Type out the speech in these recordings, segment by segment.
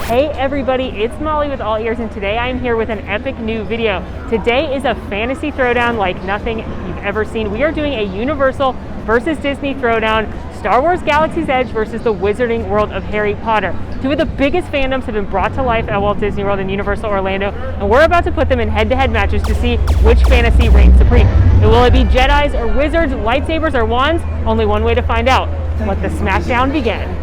Hey everybody, it's Molly with All Ears, and today I'm here with an epic new video. Today is a fantasy throwdown like nothing you've ever seen. We are doing a Universal versus Disney throwdown, Star Wars Galaxy's Edge versus the Wizarding World of Harry Potter. Two of the biggest fandoms have been brought to life at Walt Disney World and Universal Orlando, and we're about to put them in head-to-head matches to see which fantasy reigns supreme. Will it be Jedis or wizards, lightsabers or wands? Only one way to find out. Let the smackdown begin.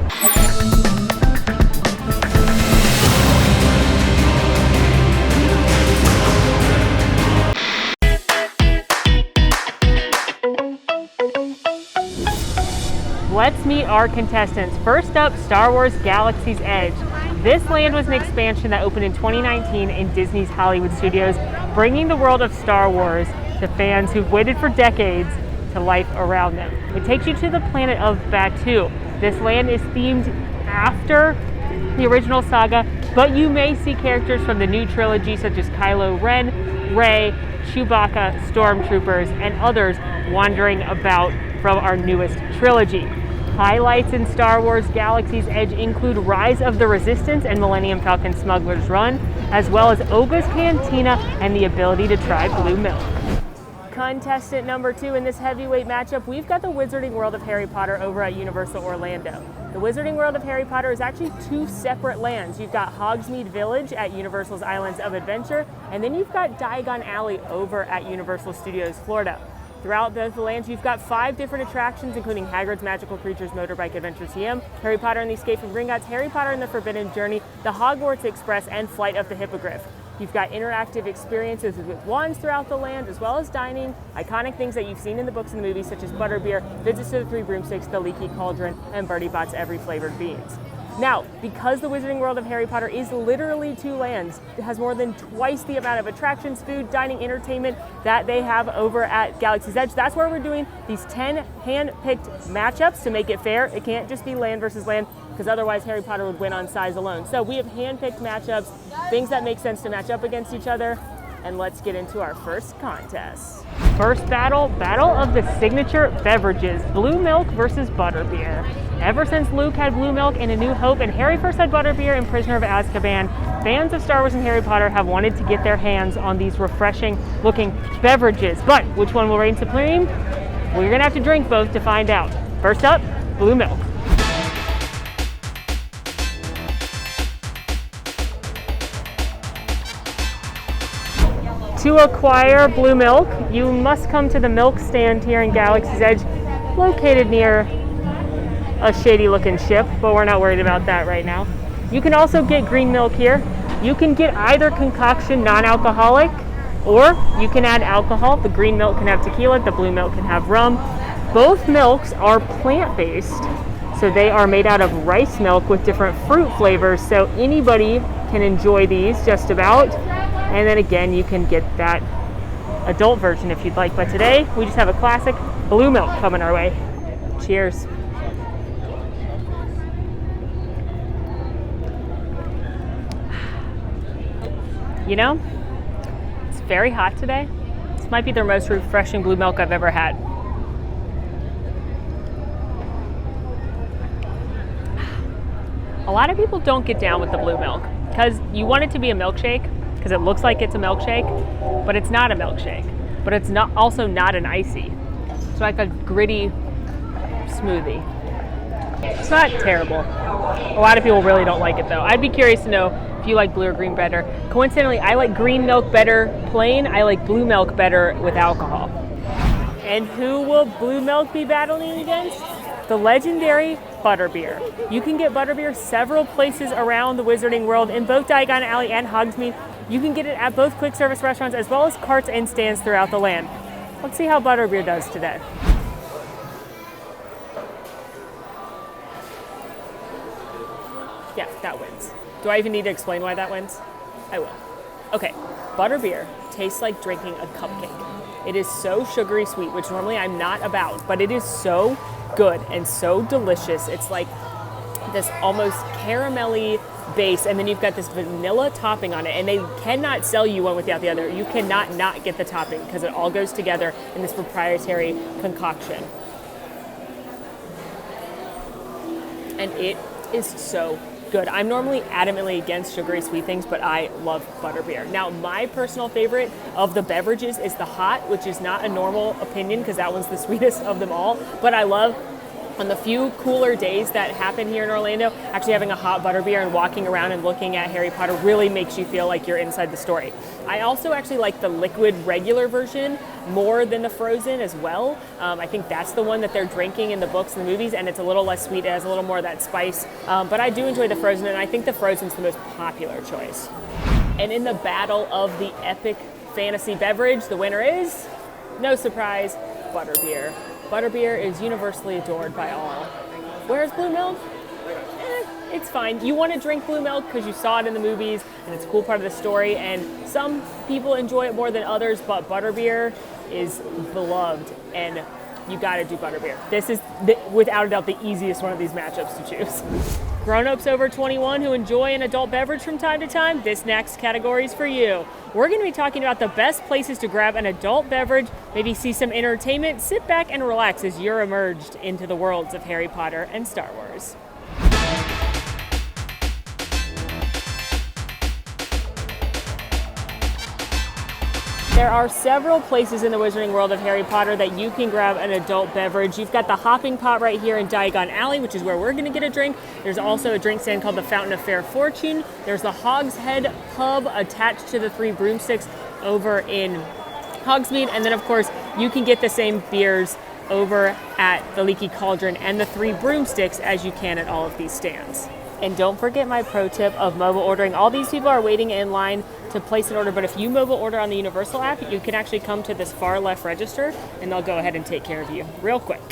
Let's meet our contestants. First up, Star Wars Galaxy's Edge. This land was an expansion that opened in 2019 in Disney's Hollywood Studios, bringing the world of Star Wars to fans who've waited for decades to life around them. It takes you to the planet of Batuu. This land is themed after the original saga, but you may see characters from the new trilogy such as Kylo Ren, Rey, Chewbacca, Stormtroopers, and others wandering about from our newest trilogy. Highlights in Star Wars Galaxy's Edge include Rise of the Resistance and Millennium Falcon Smuggler's Run, as well as Oga's Cantina and the ability to try blue milk. Contestant number 2 in this heavyweight matchup, we've got the Wizarding World of Harry Potter over at Universal Orlando. The Wizarding World of Harry Potter is actually two separate lands. You've got Hogsmeade Village at Universal's Islands of Adventure, and then you've got Diagon Alley over at Universal Studios Florida. Throughout the lands, you've got 5 different attractions, including Hagrid's Magical Creatures Motorbike Adventure TM, Harry Potter and the Escape from Gringotts, Harry Potter and the Forbidden Journey, the Hogwarts Express, and Flight of the Hippogriff. You've got interactive experiences with wands throughout the land, as well as dining, iconic things that you've seen in the books and the movies, such as Butterbeer, Visits to the Three Broomsticks, the Leaky Cauldron, and Bertie Bott's Every Flavored Beans. Now, because the Wizarding World of Harry Potter is literally 2 lands, it has more than twice the amount of attractions, food, dining, entertainment that they have over at Galaxy's Edge. That's where we're doing these 10 hand-picked matchups to make it fair. It can't just be land versus land, because otherwise Harry Potter would win on size alone. So we have hand-picked matchups, things that make sense to match up against each other, and let's get into our first contest. First battle, Battle of the Signature Beverages, blue milk versus butterbeer. Ever since Luke had blue milk in A New Hope and Harry first had butterbeer in Prisoner of Azkaban, fans of Star Wars and Harry Potter have wanted to get their hands on these refreshing looking beverages. But which one will reign supreme? We're gonna have to drink both to find out. First up, blue milk. To acquire blue milk, you must come to the milk stand here in Galaxy's Edge, located near a shady looking ship, but we're not worried about that right now. You can also get green milk here. You can get either concoction non-alcoholic, or you can add alcohol. The green milk can have tequila, the blue milk can have rum. Both milks are plant-based, so they are made out of rice milk with different fruit flavors, so anybody can enjoy these just about. And then again, you can get that adult version if you'd like. But today, we just have a classic blue milk coming our way. Cheers. You know, it's very hot today. This might be the most refreshing blue milk I've ever had. A lot of people don't get down with the blue milk because you want it to be a milkshake, because it looks like it's a milkshake, but it's not a milkshake. But it's also not an icy. It's like a gritty smoothie. It's not terrible. A lot of people really don't like it though. I'd be curious to know if you like blue or green better. Coincidentally, I like green milk better plain. I like blue milk better with alcohol. And who will blue milk be battling against? The legendary Butterbeer. You can get Butterbeer several places around the Wizarding World in both Diagon Alley and Hogsmeade. You can get it at both quick service restaurants as well as carts and stands throughout the land. Let's see how Butterbeer does today. Yeah, that wins. Do I even need to explain why that wins? I will. Okay, Butterbeer tastes like drinking a cupcake. It is so sugary sweet, which normally I'm not about, but it is so good and so delicious. It's like this almost caramelly base, and then you've got this vanilla topping on it, and they cannot sell you one without the other. You cannot not get the topping because it all goes together in this proprietary concoction. And it is so good. I'm normally adamantly against sugary sweet things, but I love Butterbeer. Now, my personal favorite of the beverages is the hot, which is not a normal opinion because that one's the sweetest of them all, but I love on the few cooler days that happen here in Orlando, actually having a hot Butterbeer and walking around and looking at Harry Potter really makes you feel like you're inside the story. I also actually like the liquid regular version more than the frozen as well. I think that's the one that they're drinking in the books and the movies, and it's a little less sweet. It has a little more of that spice, but I do enjoy the frozen, and I think the frozen's the most popular choice. And in the battle of the epic fantasy beverage, the winner is, no surprise, Butterbeer. Butterbeer is universally adored by all. Whereas blue milk? It's fine. You want to drink blue milk because you saw it in the movies and it's a cool part of the story, and some people enjoy it more than others, but Butterbeer is beloved and you got to do Butterbeer. This is, without a doubt, the easiest one of these matchups to choose. Grown-ups over 21 who enjoy an adult beverage from time to time, this next category is for you. We're going to be talking about the best places to grab an adult beverage, maybe see some entertainment, sit back and relax as you're immersed into the worlds of Harry Potter and Star Wars. There are several places in the Wizarding World of Harry Potter that you can grab an adult beverage. You've got the Hopping Pot right here in Diagon Alley, which is where we're going to get a drink. There's also a drink stand called the Fountain of Fair Fortune. There's the Hogshead Pub attached to the Three Broomsticks over in Hogsmeade. And then, of course, you can get the same beers over at the Leaky Cauldron and the Three Broomsticks as you can at all of these stands. And don't forget my pro tip of mobile ordering. All these people are waiting in line to place an order, but if you mobile order on the Universal app, you can actually come to this far left register and they'll go ahead and take care of you real quick.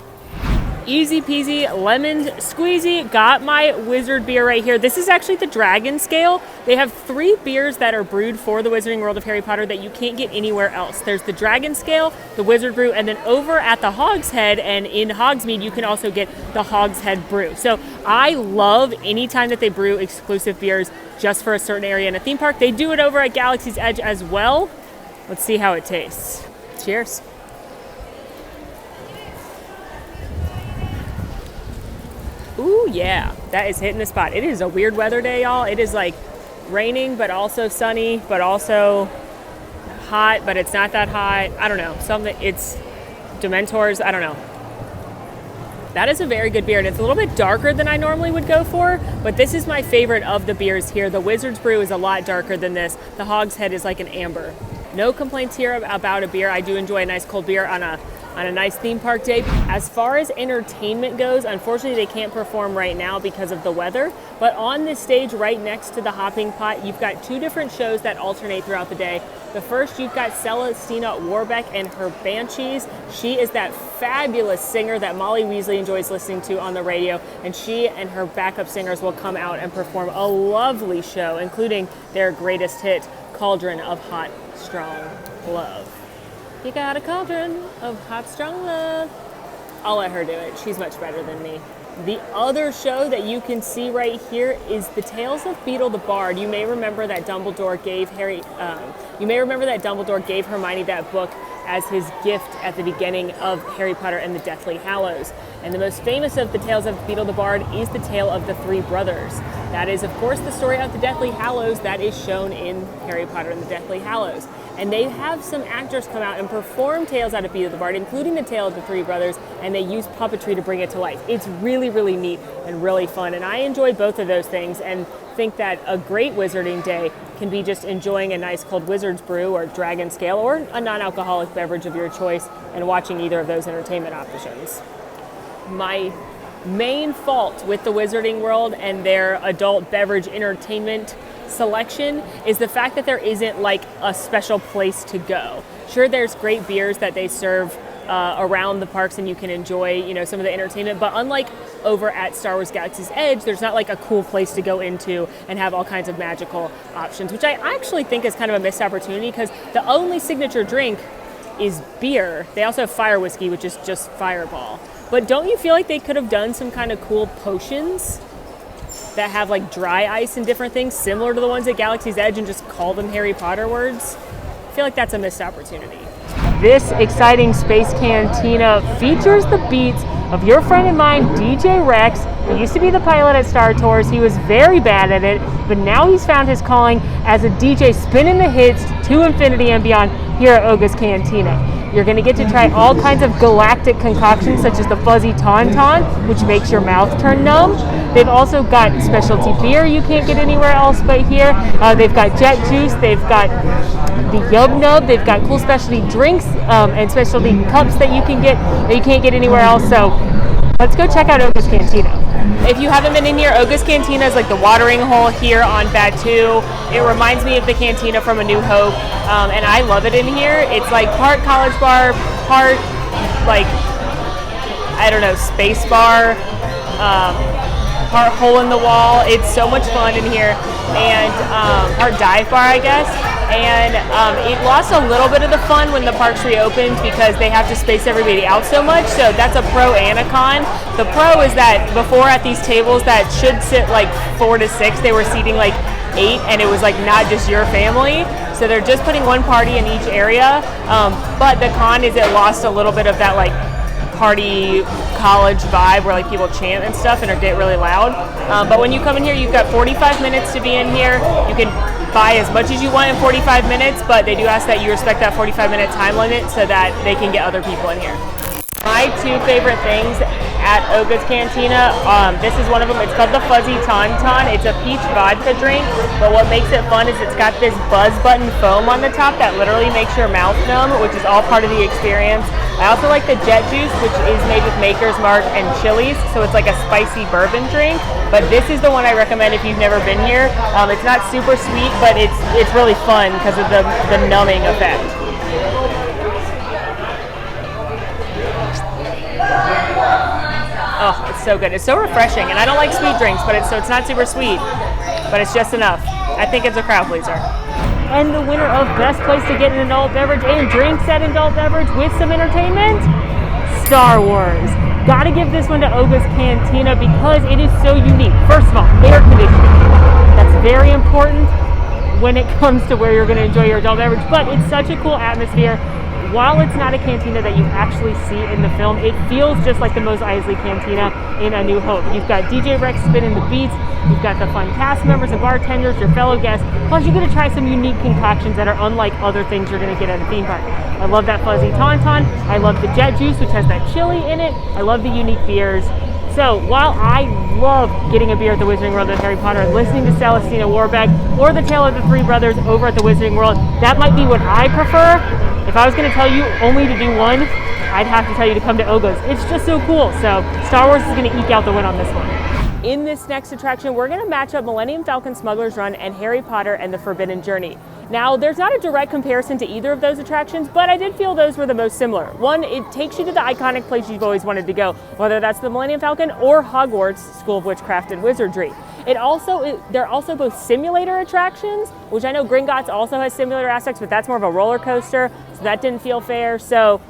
Easy peasy, lemon squeezy. Got my Wizard beer right here. This is actually the Dragon Scale. They have 3 beers that are brewed for the Wizarding World of Harry Potter that you can't get anywhere else. There's the Dragon Scale, the Wizard Brew, and then over at the Hogshead and in Hogsmeade, you can also get the Hogshead Brew. So I love any time that they brew exclusive beers just for a certain area in a theme park. They do it over at Galaxy's Edge as well. Let's see how it tastes. Cheers. Ooh, yeah, that is hitting the spot. It is a weird weather day, y'all. It is like raining, but also sunny, but also hot, but it's not that hot. I don't know. It's Dementors. I don't know. That is a very good beer, and it's a little bit darker than I normally would go for, but this is my favorite of the beers here. The Wizard's Brew is a lot darker than this. The Hogshead is like an amber. No complaints here about a beer. I do enjoy a nice cold beer on a nice theme park day. As far as entertainment goes, unfortunately they can't perform right now because of the weather, but on this stage right next to the Hopping Pot, you've got 2 different shows that alternate throughout the day. The first, you've got Celestina Warbeck and her Banshees. She is that fabulous singer that Molly Weasley enjoys listening to on the radio, and she and her backup singers will come out and perform a lovely show, including their greatest hit, Cauldron of Hot, Strong Love. You got a cauldron of hot, strong love. I'll let her do it. She's much better than me. The other show that you can see right here is The Tales of Beedle the Bard. You may remember that Dumbledore gave Hermione that book as his gift at the beginning of Harry Potter and the Deathly Hallows. And the most famous of the Tales of Beedle the Bard is the tale of the 3 brothers. That is, of course, the story of the Deathly Hallows that is shown in Harry Potter and the Deathly Hallows. And they have some actors come out and perform tales out of Beedle the Bard, including the tale of the 3 brothers, and they use puppetry to bring it to life. It's really, really neat and really fun, and I enjoy both of those things and think that a great wizarding day can be just enjoying a nice cold Wizard's Brew or Dragon Scale or a non-alcoholic beverage of your choice and watching either of those entertainment options. My main fault with the Wizarding World and their adult beverage entertainment selection is the fact that there isn't like a special place to go. Sure, there's great beers that they serve around the parks and you can enjoy, some of the entertainment, but unlike over at Star Wars Galaxy's Edge, there's not like a cool place to go into and have all kinds of magical options, which I actually think is kind of a missed opportunity because the only signature drink is beer. They also have fire whiskey, which is just Fireball. But don't you feel like they could have done some kind of cool potions that have like dry ice and different things similar to the ones at Galaxy's Edge and just call them Harry Potter words? I feel like that's a missed opportunity. This exciting Space Cantina features the beats of your friend and mine, DJ Rex, He used to be the pilot at Star Tours. He was very bad at it, but now he's found his calling as a DJ spinning the hits to infinity and beyond here at Oga's Cantina. You're going to get to try all kinds of galactic concoctions such as the fuzzy tauntaun, which makes your mouth turn numb. They've also got specialty beer you can't get anywhere else but here. They've got jet juice, they've got the Yub Nub, they've got cool specialty drinks and specialty cups that you can get that you can't get anywhere else. So let's go check out Oga's Cantina. If you haven't been in here, Oga's Cantina is like the watering hole here on Batuu. It reminds me of the cantina from A New Hope, and I love it in here. It's like part college bar, part like, I don't know, space bar, part hole in the wall. It's so much fun in here, and part dive bar, I guess. And it lost a little bit of the fun when the parks reopened because they have to space everybody out so much. So that's a pro and a con. The pro is that before at these tables that should sit like 4 to 6, they were seating like 8, and it was like not just your family. So they're just putting one party in each area. But the con is it lost a little bit of that like party college vibe where like people chant and stuff and get really loud. But when you come in here, you've got 45 minutes to be in here. You can buy as much as you want in 45 minutes, but they do ask that you respect that 45-minute time limit so that they can get other people in here. My 2 favorite things at Oga's Cantina, this is one of them. It's called the Fuzzy Tauntaun. It's a peach vodka drink, but what makes it fun is it's got this buzz button foam on the top that literally makes your mouth numb, which is all part of the experience. I also like the jet juice, which is made with Maker's Mark and chilies, so it's like a spicy bourbon drink, but this is the one I recommend if you've never been here. It's not super sweet, but it's really fun because of the numbing effect. Oh, it's so good. It's so refreshing, and I don't like sweet drinks, but it's not super sweet, but it's just enough. I think it's a crowd pleaser. And the winner of Best Place to Get an Adult Beverage and Drinks at Adult Beverage with some entertainment, Star Wars. Gotta give this one to Oga's Cantina because it is so unique. First of all, air conditioning. That's very important when it comes to where you're gonna enjoy your adult beverage, but it's such a cool atmosphere. While it's not a cantina that you actually see in the film, it feels just like the Mos Eisley Cantina in A New Hope. You've got DJ Rex spinning the beats, you've got the fun cast members and bartenders, your fellow guests, plus you're going to try some unique concoctions that are unlike other things you're going to get at a theme park. I love that fuzzy tauntaun, I love the jet juice, which has that chili in it, I love the unique beers. So while I love getting a beer at the Wizarding World with Harry Potter and listening to Celestina Warbeck or the Tale of the Three Brothers over at the Wizarding World, that might be what I prefer. If I was going to tell you only to do one, I'd have to tell you to come to Oga's. It's just so cool. So Star Wars is going to eke out the win on this one. In this next attraction, we're going to match up Millennium Falcon Smuggler's Run and Harry Potter and the Forbidden Journey. Now, there's not a direct comparison to either of those attractions, but I did feel those were the most similar. One, it takes you to the iconic place you've always wanted to go, whether that's the Millennium Falcon or Hogwarts School of Witchcraft and Wizardry. They're also both simulator attractions, which I know Gringotts also has simulator aspects, but that's more of a roller coaster, so that didn't feel fair. So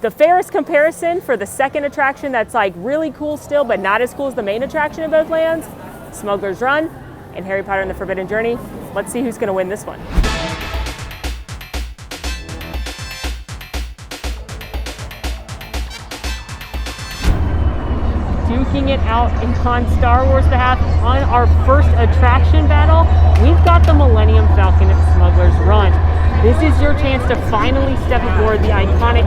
the fairest comparison for the second attraction that's like really cool still, but not as cool as the main attraction in both lands, Smuggler's Run and Harry Potter and the Forbidden Journey. Let's see who's going to win this one. Duking it out on Star Wars behalf on our first attraction battle, we've got the Millennium Falcon at Smuggler's Run. This is your chance to finally step aboard the iconic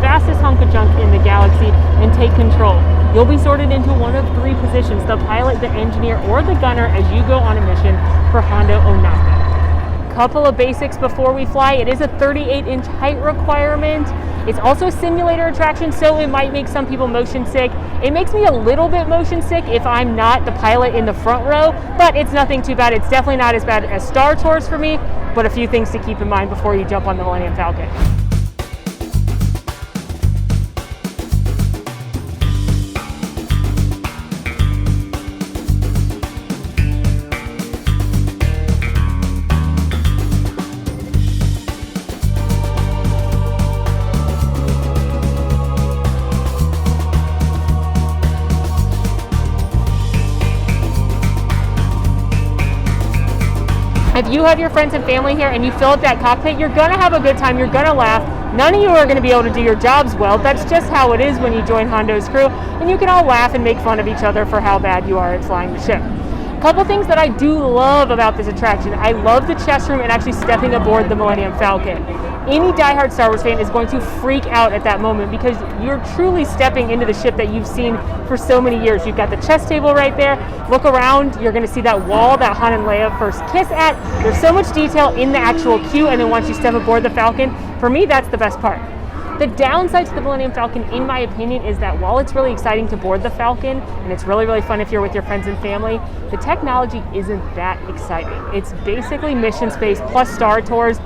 fastest hunk of junk in the galaxy and take control. You'll be sorted into one of 3 positions, the pilot, the engineer, or the gunner as you go on a mission for Hondo Ohnaka. Couple of basics before we fly. It is a 38-inch height requirement. It's also a simulator attraction, so it might make some people motion sick. It makes me a little bit motion sick if I'm not the pilot in the front row, but it's nothing too bad. It's definitely not as bad as Star Tours for me, but a few things to keep in mind before you jump on the Millennium Falcon. If you have your friends and family here and you fill up that cockpit, you're gonna have a good time, you're gonna laugh. None of you are going to be able to do your jobs well. That's just how it is when you join Hondo's crew, and you can all laugh and make fun of each other for how bad you are at flying the ship. A couple things that I do love about this attraction. I love the chest room and actually stepping aboard the Millennium Falcon. Any diehard Star Wars fan is going to freak out at that moment because you're truly stepping into the ship that you've seen for so many years. You've got the chess table right there. Look around, you're going to see that wall that Han and Leia first kiss at. There's so much detail in the actual queue, and then once you step aboard the Falcon, for me, that's the best part. The downside to the Millennium Falcon, in my opinion, is that while it's really exciting to board the Falcon, and it's really, really fun if you're with your friends and family, the technology isn't that exciting. It's basically mission space plus Star Tours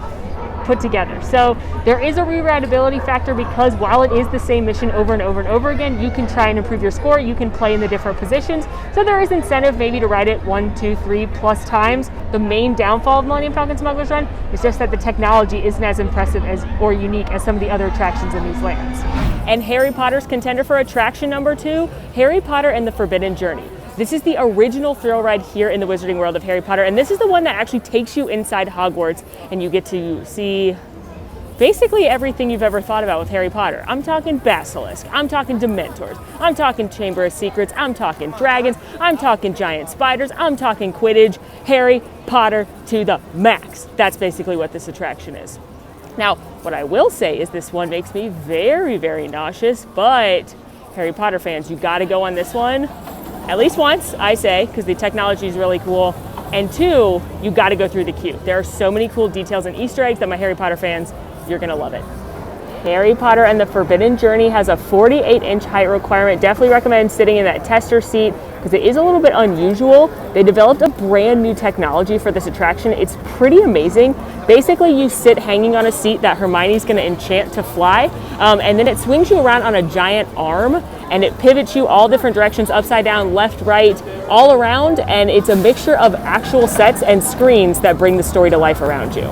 put together. So there is a rewritability factor because while it is the same mission over and over and over again, you can try and improve your score, you can play in the different positions. So there is incentive maybe to write it 1, 2, 3 plus times. The main downfall of Millennium Falcon Smuggler's Run is just that the technology isn't as impressive as or unique as some of the other attractions in these lands. And Harry Potter's contender for attraction number 2, Harry Potter and the Forbidden Journey. This is the original thrill ride here in the Wizarding World of Harry Potter, and this is the one that actually takes you inside Hogwarts, and you get to see basically everything you've ever thought about with Harry Potter. I'm talking Basilisk, I'm talking Dementors, I'm talking Chamber of Secrets, I'm talking dragons, I'm talking giant spiders, I'm talking Quidditch. Harry Potter to the max. That's basically what this attraction is. Now, what I will say is this one makes me very, very nauseous, but Harry Potter fans, you gotta go on this one at least once, I say, because the technology is really cool. And 2, you got to go through the queue. There are so many cool details and Easter eggs that my Harry Potter fans, you're going to love it. Harry Potter and the Forbidden Journey has a 48-inch height requirement. Definitely recommend sitting in that tester seat because it is a little bit unusual. They developed a brand new technology for this attraction. It's pretty amazing. Basically, you sit hanging on a seat that Hermione's going to enchant to fly, and then it swings you around on a giant arm, and it pivots you all different directions, upside down, left, right, all around, and it's a mixture of actual sets and screens that bring the story to life around you.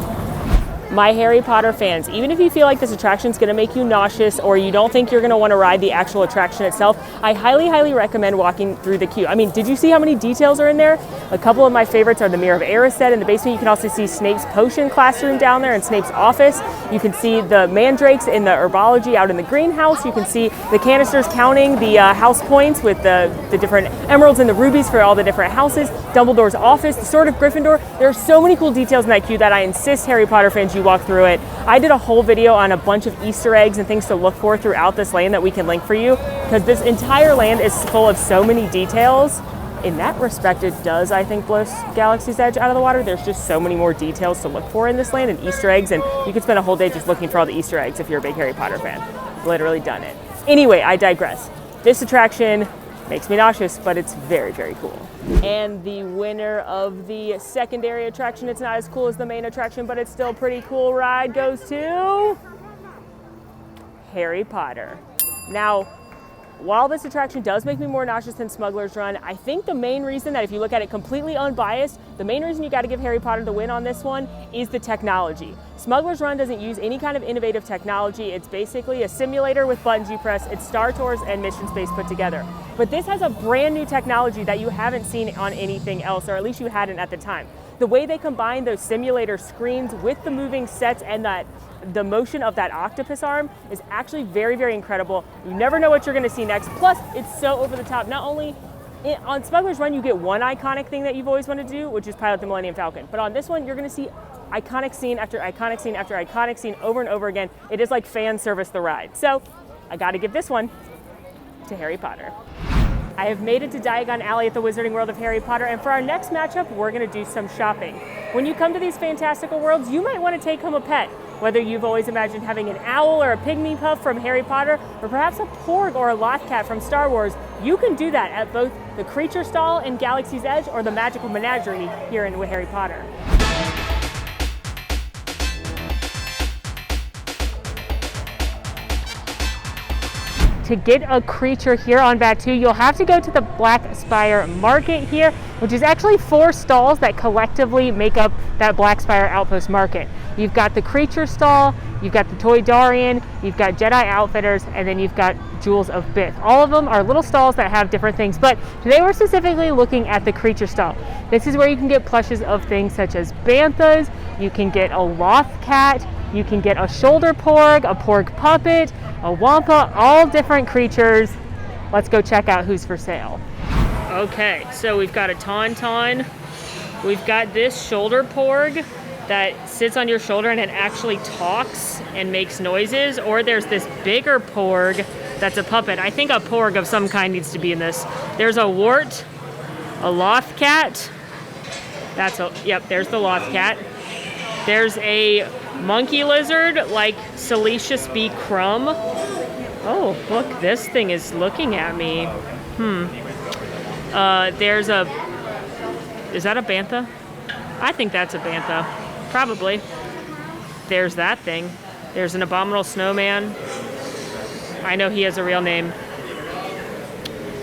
My Harry Potter fans, even if you feel like this attraction is going to make you nauseous or you don't think you're going to want to ride the actual attraction itself, I highly, highly recommend walking through the queue. I mean, did you see how many details are in there? A couple of my favorites are the Mirror of Erised in the basement. You can also see Snape's potion classroom down there and Snape's office. You can see the mandrakes in the herbology out in the greenhouse. You can see the canisters counting the house points with the different emeralds and the rubies for all the different houses. Dumbledore's office, the Sword of Gryffindor. There are so many cool details in that queue that I insist Harry Potter fans you walk through it. I did a whole video on a bunch of Easter eggs and things to look for throughout this land that we can link for you because this entire land is full of so many details. In that respect, it does, I think, blow Galaxy's Edge out of the water. There's just so many more details to look for in this land and Easter eggs, and you could spend a whole day just looking for all the Easter eggs if you're a big Harry Potter fan. Literally done it. Anyway, I digress. This attraction makes me nauseous, but it's very, very cool. And the winner of the secondary attraction, it's not as cool as the main attraction, but it's still a pretty cool ride, goes to Harry Potter. Now, while this attraction does make me more nauseous than Smuggler's Run, I think the main reason that if you look at it completely unbiased, the main reason you got to give Harry Potter the win on this one is the technology. Smuggler's Run doesn't use any kind of innovative technology. It's basically a simulator with buttons you press. It's Star Tours and Mission Space put together. But this has a brand new technology that you haven't seen on anything else, or at least you hadn't at the time. The way they combine those simulator screens with the moving sets and the motion of that octopus arm is actually very, very incredible. You never know what you're going to see next. Plus, it's so over the top. Not only on Smuggler's Run, you get one iconic thing that you've always wanted to do, which is pilot the Millennium Falcon. But on this one, you're going to see iconic scene after iconic scene after iconic scene over and over again. It is like fan service the ride. So I got to give this one to Harry Potter. I have made it to Diagon Alley at the Wizarding World of Harry Potter, and for our next matchup, we're going to do some shopping. When you come to these fantastical worlds, you might want to take home a pet. Whether you've always imagined having an owl or a pygmy puff from Harry Potter, or perhaps a porg or a lothcat from Star Wars, you can do that at both the Creature Stall in Galaxy's Edge or the Magical Menagerie here in Harry Potter. To get a creature here on Batuu, you'll have to go to the Black Spire Market here, which is actually 4 stalls that collectively make up that Black Spire Outpost Market. You've got the Creature Stall, you've got the Toydarian, you've got Jedi Outfitters, and then you've got Jewels of Bith. All of them are little stalls that have different things, but today we're specifically looking at the Creature Stall. This is where you can get plushes of things such as banthas, you can get a lothcat, You can get a shoulder porg, a porg puppet, a wampa, all different creatures. Let's go check out who's for sale. Okay, so we've got a tauntaun. We've got this shoulder porg that sits on your shoulder and it actually talks and makes noises. Or there's this bigger porg that's a puppet. I think a porg of some kind needs to be in this. There's a Wart, a loth cat. Yep, there's the loth cat. There's a monkey lizard like Salacious B. Crumb. Oh, look, this thing is looking at me. There's a... Is that a bantha? I think that's a bantha. Probably. There's that thing. There's an abominable snowman. I know he has a real name.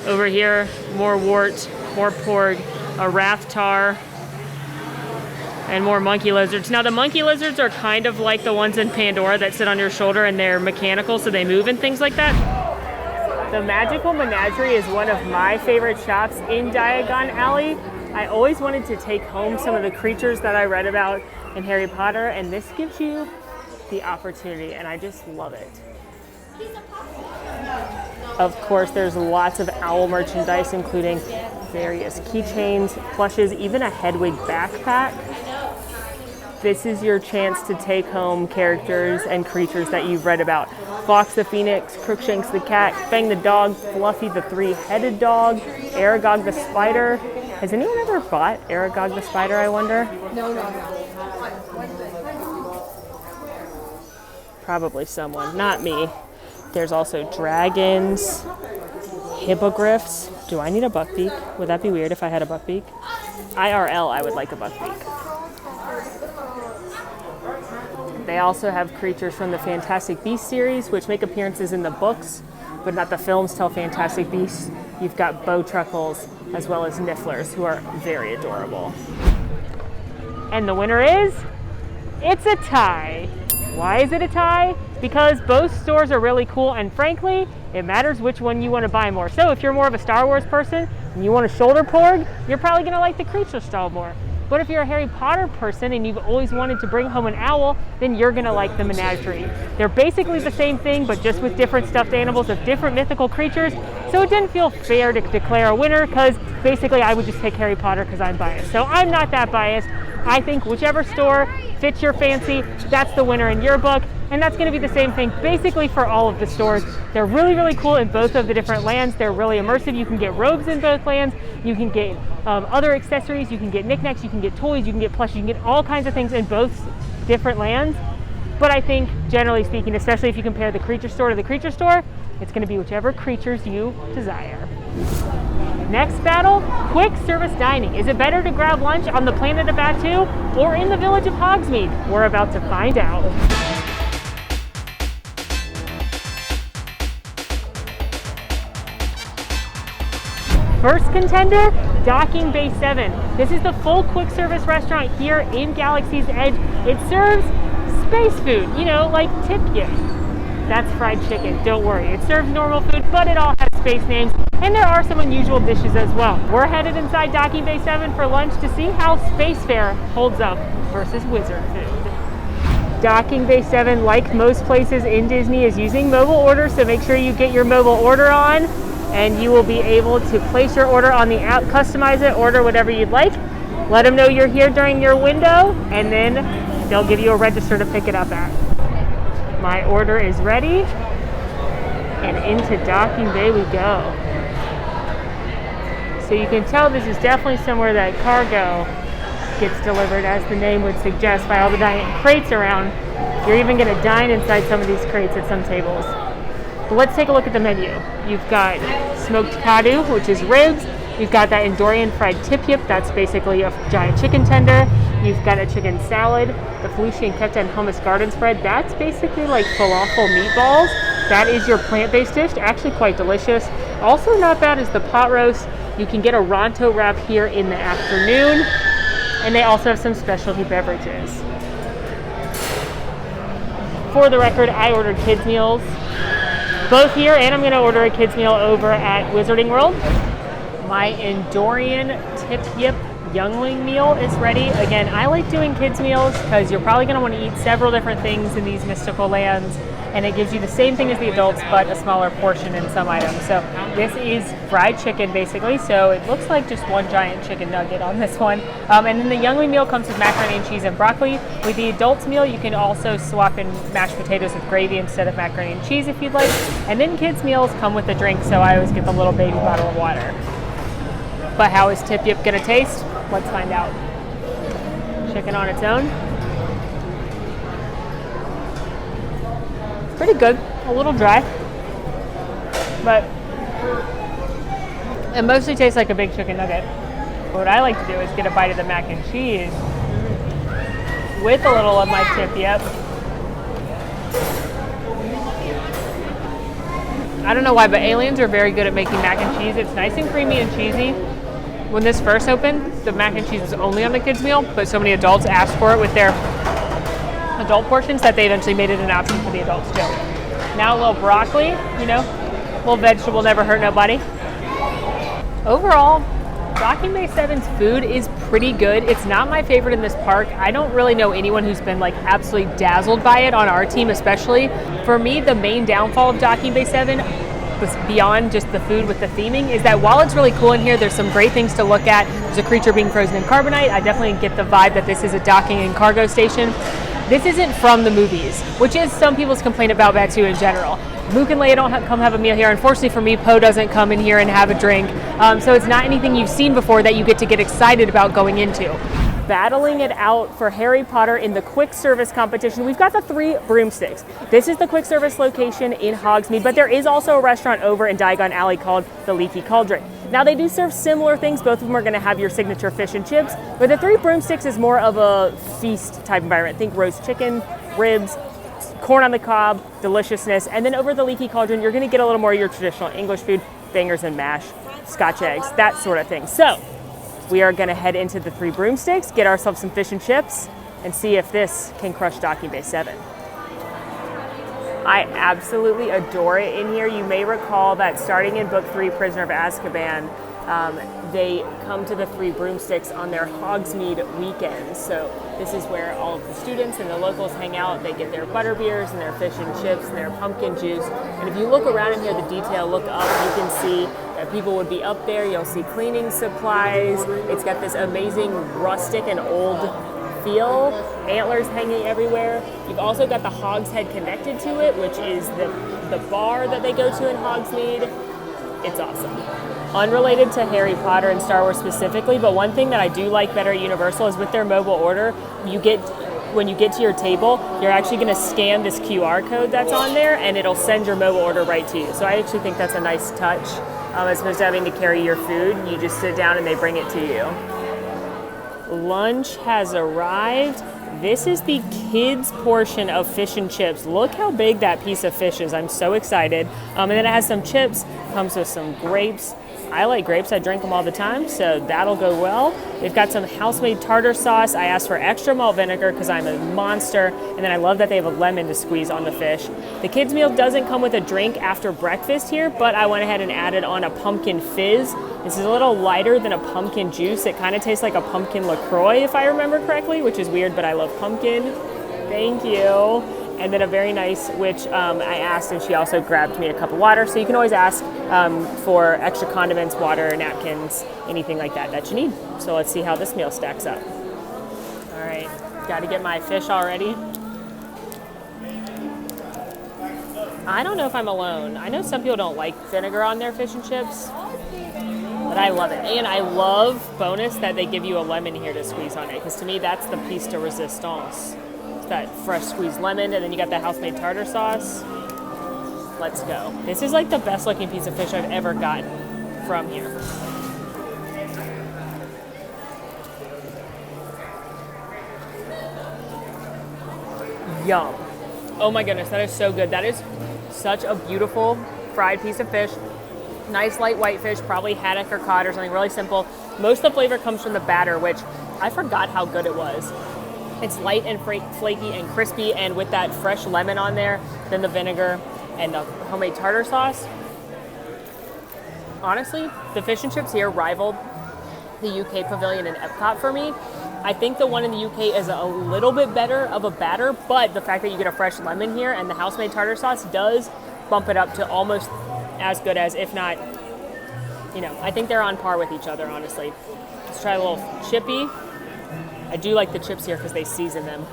Over here, more Wart, more porg, a rathtar, and more monkey lizards. Now the monkey lizards are kind of like the ones in Pandora that sit on your shoulder and they're mechanical, so they move and things like that. The Magical Menagerie is one of my favorite shops in Diagon Alley. I always wanted to take home some of the creatures that I read about in Harry Potter, and this gives you the opportunity, and I just love it. Of course, there's lots of owl merchandise, including various keychains, plushes, even a Hedwig backpack. This is your chance to take home characters and creatures that you've read about. Fox the Phoenix, Crookshanks the cat, Fang the dog, Fluffy the three-headed dog, Aragog the spider. Has anyone ever bought Aragog the spider, I wonder? No. Probably someone, not me. There's also dragons, hippogriffs. Do I need a buckbeak? Would that be weird if I had a buckbeak? IRL, I would like a buckbeak. They also have creatures from the Fantastic Beasts series, which make appearances in the books, but not the films. Tell Fantastic Beasts. You've got bowtruckles as well as nifflers, who are very adorable. And the winner is, it's a tie. Why is it a tie? Because both stores are really cool, and frankly, it matters which one you want to buy more. So if you're more of a Star Wars person and you want a shoulder porg, you're probably going to like the creature stall more. But if you're a Harry Potter person and you've always wanted to bring home an owl, then you're gonna like the menagerie. They're basically the same thing, but just with different stuffed animals of different mythical creatures. So it didn't feel fair to declare a winner, because basically I would just pick Harry Potter because I'm biased. So I'm not that biased. I think whichever store fits your fancy, that's the winner in your book. And that's gonna be the same thing basically for all of the stores. They're really, really cool in both of the different lands. They're really immersive. You can get robes in both lands. You can get other accessories. You can get knickknacks. You can get toys. You can get plush. You can get all kinds of things in both different lands. But I think, generally speaking, especially if you compare the creature store to the creature store, it's gonna be whichever creatures you desire. Next battle, quick service dining. Is it better to grab lunch on the planet of Batu or in the village of Hogsmeade? We're about to find out. First contender, Docking Bay 7. This is the full quick service restaurant here in Galaxy's Edge. It serves space food, you know, like tip-yip. That's fried chicken, don't worry. It serves normal food, but it all has space names, and there are some unusual dishes as well. We're headed inside Docking Bay 7 for lunch to see how space fare holds up versus wizard food. Docking Bay 7, like most places in Disney, is using mobile order, so make sure you get your mobile order on, and you will be able to place your order on the app, customize it, order whatever you'd like. Let them know you're here during your window, and then they'll give you a register to pick it up at. My order is ready, and into Docking Bay we go. So you can tell this is definitely somewhere that cargo gets delivered, as the name would suggest, by all the giant crates around. You're even going to dine inside some of these crates at some tables. But let's take a look at the menu. You've got smoked kadu, which is ribs. You've got that Endorian fried tip-yip, that's basically a giant chicken tender. You've got a chicken salad, the Felucian kefta and hummus garden spread. That's basically like falafel meatballs. That is your plant-based dish, actually quite delicious. Also not bad is the pot roast. You can get a Ronto wrap here in the afternoon. And they also have some specialty beverages. For the record, I ordered kids meals, both here, and I'm gonna order a kids meal over at Wizarding World. My Endorian tip-yip youngling meal is ready. Again, I like doing kids meals because you're probably going to want to eat several different things in these mystical lands, and it gives you the same thing as the adults but a smaller portion in some items. So this is fried chicken basically, so it looks like just one giant chicken nugget on this one. And then the youngling meal comes with macaroni and cheese and broccoli. With the adults meal, you can also swap in mashed potatoes with gravy instead of macaroni and cheese if you'd like. And then kids meals come with a drink, so I always get the little baby bottle of water. But how is Tip Yip gonna taste? Let's find out. Chicken on its own. Pretty good, a little dry, but it mostly tastes like a big chicken nugget. What I like to do is get a bite of the mac and cheese with a little of my Tip Yip. I don't know why, but Aliens are very good at making mac and cheese. It's nice and creamy and cheesy. When this first opened, the mac and cheese was only on the kids' meal, but so many adults asked for it with their adult portions that they eventually made it an option for the adults too. Now a little broccoli, you know, a little vegetable never hurt nobody. Overall, Docking Bay 7's food is pretty good. It's not my favorite in this park. I don't really know anyone who's been like absolutely dazzled by it on our team especially. For me, the main downfall of Docking Bay 7, beyond just the food with the theming, is that while it's really cool in here, there's some great things to look at. There's a creature being frozen in carbonite. I definitely get the vibe that this is a docking and cargo station. This isn't from the movies, which is some people's complaint about Batuu in general. Luke and Leia don't come have a meal here. Unfortunately for me, Poe doesn't come in here and have a drink. So it's not anything you've seen before that you get to get excited about going into. Battling it out for Harry Potter in the quick service competition, we've got the 3 broomsticks. This is the quick service location in Hogsmeade, but there is also a restaurant over in Diagon Alley called the Leaky Cauldron. Now they do serve similar things. Both of them are going to have your signature fish and chips, but the 3 broomsticks is more of a feast type environment. Think roast chicken, ribs, corn on the cob, deliciousness. And then over the Leaky Cauldron, you're going to get a little more of your traditional English food, bangers and mash, Scotch eggs, that sort of thing. So we are going to head into the 3 broomsticks, get ourselves some fish and chips, and see if this can crush Docking Bay 7. I absolutely adore it in here. You may recall that starting in Book 3, Prisoner of Azkaban, they come to the 3 broomsticks on their Hogsmeade weekends. So this is where all of the students and the locals hang out. They get their butterbeers and their fish and chips and their pumpkin juice. And if you look around in here, the detail, look up, you can see that people would be up there. You'll see cleaning supplies. It's got this amazing rustic and old feel, antlers hanging everywhere. You've also got the Hogshead connected to it, which is the bar that they go to in Hogsmeade. It's awesome. Unrelated to Harry Potter and Star Wars specifically, but one thing that I do like better at Universal is with their mobile order, when you get to your table, you're actually going to scan this QR code that's on there, and it'll send your mobile order right to you. So I actually think that's a nice touch, as opposed to having to carry your food. You just sit down and they bring it to you. Lunch has arrived. This is the kids portion of fish and chips. Look how big that piece of fish is. I'm so excited. And then it has some chips, comes with some grapes. I like grapes. I drink them all the time, so that'll go well. They've got some house-made tartar sauce. I asked for extra malt vinegar because I'm a monster. And then I love that they have a lemon to squeeze on the fish. The kids' meal doesn't come with a drink after breakfast here, but I went ahead and added on a pumpkin fizz. This is a little lighter than a pumpkin juice. It kind of tastes like a pumpkin LaCroix, if I remember correctly, which is weird, but I love pumpkin. Thank you. And then a very nice, which I asked, and she also grabbed me a cup of water. So you can always ask for extra condiments, water, napkins, anything like that you need. So let's see how this meal stacks up. All right, got to get my fish already. I don't know if I'm alone. I know some people don't like vinegar on their fish and chips, but I love it. And I love, bonus, that they give you a lemon here to squeeze on it, because to me that's the piece de resistance. That fresh squeezed lemon, and then you got the house-made tartar sauce. Let's go. This is like the best looking piece of fish I've ever gotten from here. Yum. Oh my goodness, that is so good. That is such a beautiful fried piece of fish. Nice light white fish, probably haddock or cod or something really simple. Most of the flavor comes from the batter, which I forgot how good it was. It's light and flaky and crispy, and with that fresh lemon on there, then the vinegar and the homemade tartar sauce. Honestly, the fish and chips here rivaled the UK pavilion in Epcot for me. I think the one in the UK is a little bit better of a batter, but the fact that you get a fresh lemon here and the house-made tartar sauce does bump it up to almost as good as, if not, you know, I think they're on par with each other, honestly. Let's try a little chippy. I do like the chips here because they season them.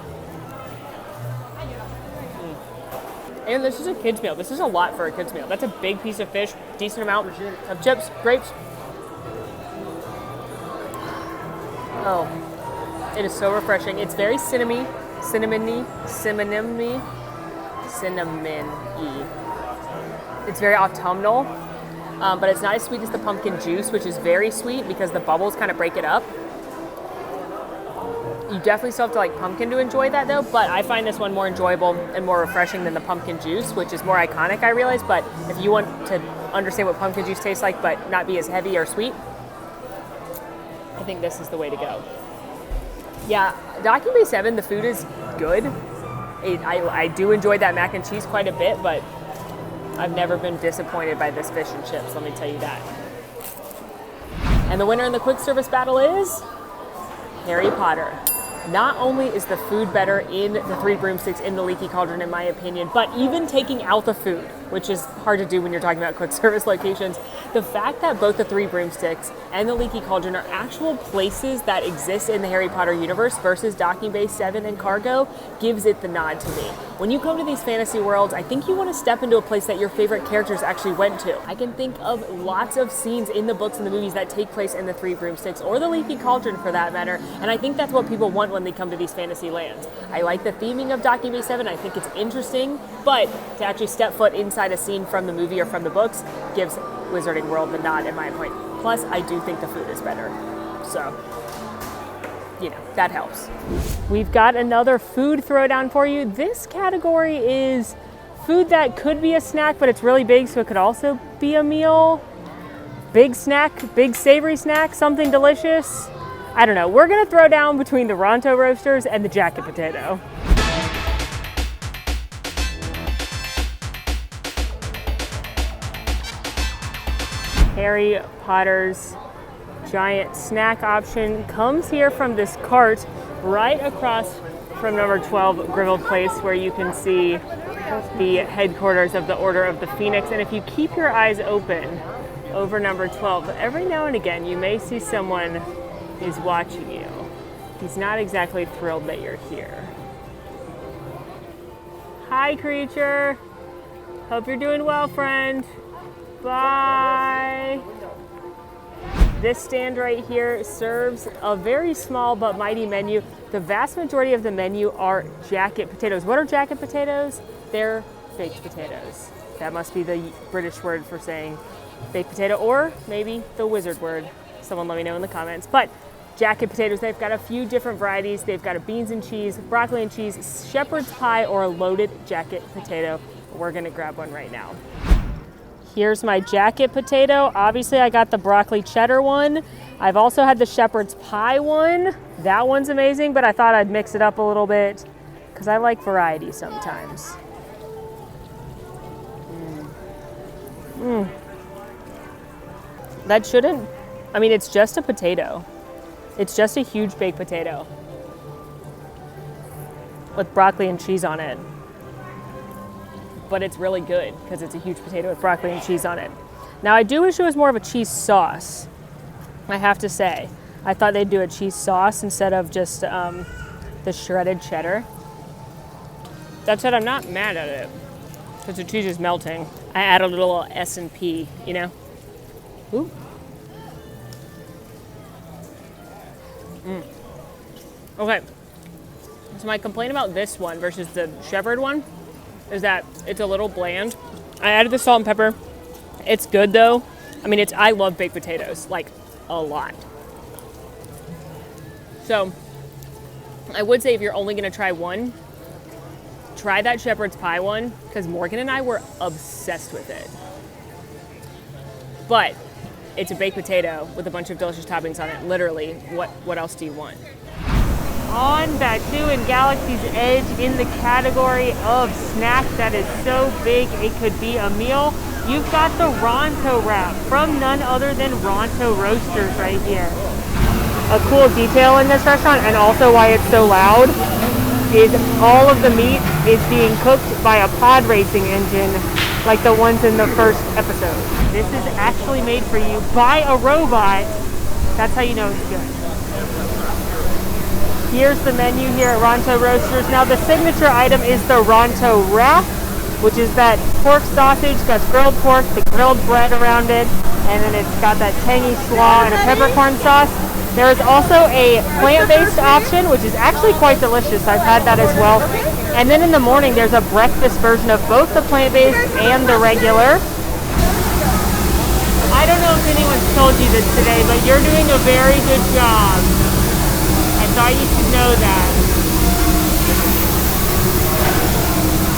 And this is a kid's meal. This is a lot for a kid's meal. That's a big piece of fish, decent amount of chips, grapes. Oh, it is so refreshing. It's very cinnamony. It's very autumnal, but it's not as sweet as the pumpkin juice, which is very sweet because the bubbles kind of break it up. You definitely still have to like pumpkin to enjoy that though, but I find this one more enjoyable and more refreshing than the pumpkin juice, which is more iconic, I realize, but if you want to understand what pumpkin juice tastes like but not be as heavy or sweet, I think this is the way to go. Yeah, Docking Bay 7, the food is good. I do enjoy that mac and cheese quite a bit, but I've never been disappointed by this fish and chips, let me tell you that. And the winner in the quick service battle is Harry Potter. Not only is the food better in the Three Broomsticks in the Leaky Cauldron, in my opinion, but even taking out the food, which is hard to do when you're talking about quick service locations, the fact that both the Three Broomsticks and the Leaky Cauldron are actual places that exist in the Harry Potter universe versus Docking Bay 7 and Cargo gives it the nod to me. When you come to these fantasy worlds, I think you want to step into a place that your favorite characters actually went to. I can think of lots of scenes in the books and the movies that take place in the Three Broomsticks or the Leaky Cauldron for that matter, and I think that's what people want when they come to these fantasy lands. I like the theming of Docking Bay 7, I think it's interesting, but to actually step foot inside a scene from the movie or from the books gives Wizarding World the nod in my point. Plus, I do think the food is better. So, you know, that helps. We've got another food throwdown for you. This category is food that could be a snack, but it's really big, so it could also be a meal. Big snack, big savory snack, something delicious. I don't know. We're gonna throw down between the Ronto Roasters and the Jacket Potato. Harry Potter's giant snack option comes here from this cart right across from number 12 Grimmauld Place, where you can see the headquarters of the Order of the Phoenix. And if you keep your eyes open over number 12, every now and again you may see someone is watching you. He's not exactly thrilled that you're here. Hi, creature. Hope you're doing well, friend. Bye. This stand right here serves a very small but mighty menu. The vast majority of the menu are jacket potatoes. What are jacket potatoes? They're baked potatoes. That must be the British word for saying baked potato, or maybe the wizard word. Someone let me know in the comments. But jacket potatoes, they've got a few different varieties. They've got a beans and cheese, broccoli and cheese, shepherd's pie, or a loaded jacket potato. We're gonna grab one right now. Here's my jacket potato. Obviously, I got the broccoli cheddar one. I've also had the shepherd's pie one. That one's amazing, but I thought I'd mix it up a little bit because I like variety sometimes. That shouldn't, I mean, it's just a potato. It's just a huge baked potato with broccoli and cheese on it. But it's really good because it's a huge potato with broccoli and cheese on it. Now, I do wish it was more of a cheese sauce, I have to say. I thought they'd do a cheese sauce instead of just the shredded cheddar. That said, I'm not mad at it because the cheese is melting. I add a little S&P, you know? Ooh. Okay, so my complaint about this one versus the shepherd one is that it's a little bland. I added the salt and pepper. It's good though. I mean, I love baked potatoes, like a lot. So I would say if you're only gonna try one, try that shepherd's pie one, because Morgan and I were obsessed with it. But it's a baked potato with a bunch of delicious toppings on it. Literally, what else do you want? On Batuu and Galaxy's Edge in the category of snack that is so big it could be a meal, you've got the Ronto wrap from none other than Ronto Roasters right here. a cool detail in this restaurant, and also why it's so loud, is all of the meat is being cooked by a pod racing engine like the ones in the first episode. This is actually made for you by a robot. That's how you know it's good. Here's the menu here at Ronto Roasters. Now the signature item is the Ronto wrap, which is that pork sausage, got grilled pork, the grilled bread around it, and then it's got that tangy slaw and a peppercorn sauce. There is also a plant-based option, which is actually quite delicious. I've had that as well. And then in the morning, there's a breakfast version of both the plant-based and the regular. I don't know if anyone's told you this today, but you're doing a very good job. I thought you should know that.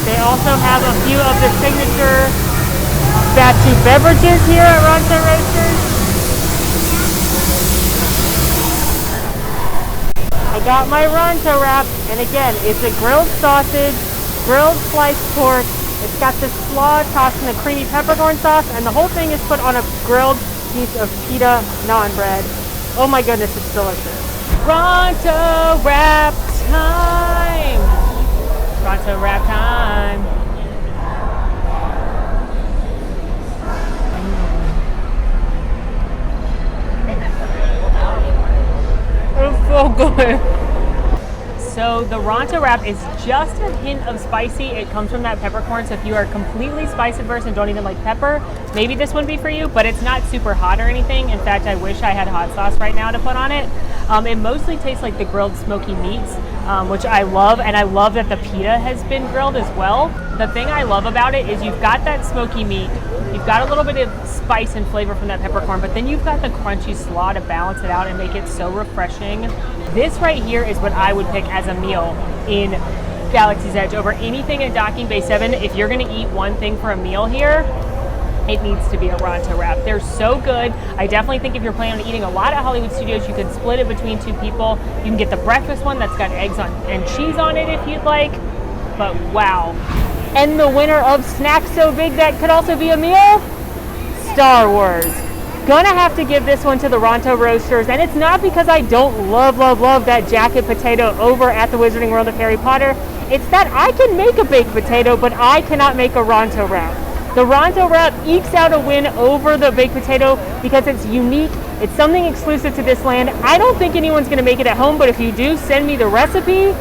They also have a few of the signature Batu beverages here at Ronto Roasters. I got my Ronto wrap, and again, it's a grilled sausage, grilled sliced pork. It's got this slaw tossed in a creamy peppercorn sauce, and the whole thing is put on a grilled piece of pita naan bread. Oh my goodness, it's delicious. Ronto wrap time! Ronto wrap time! It's so good. So the Ronto wrap is just a hint of spicy. It comes from that peppercorn, so if you are completely spice adverse and don't even like pepper, maybe this wouldn't be for you, but it's not super hot or anything. In fact, I wish I had hot sauce right now to put on it. It mostly tastes like the grilled smoky meats, which I love, and I love that the pita has been grilled as well. The thing I love about it is you've got that smoky meat, you've got a little bit of spice and flavor from that peppercorn, but then you've got the crunchy slaw to balance it out and make it so refreshing. This right here is what I would pick as a meal in Galaxy's Edge over anything in Docking Bay 7. If you're gonna eat one thing for a meal here, it needs to be a Ronto wrap. They're so good. I definitely think if you're planning on eating a lot at Hollywood Studios, you could split it between two people. You can get the breakfast one that's got eggs on and cheese on it if you'd like, but wow. And the winner of Snacks So Big That Could Also Be a Meal, Star Wars. Gonna have to give this one to the Ronto Roasters, and it's not because I don't love that jacket potato over at the Wizarding World of Harry Potter. It's that I can make a baked potato, but I cannot make a Ronto wrap. The Ronto wrap ekes out a win over the baked potato because it's unique. It's something exclusive to this land. I don't think anyone's gonna make it at home, but if you do, send me the recipe.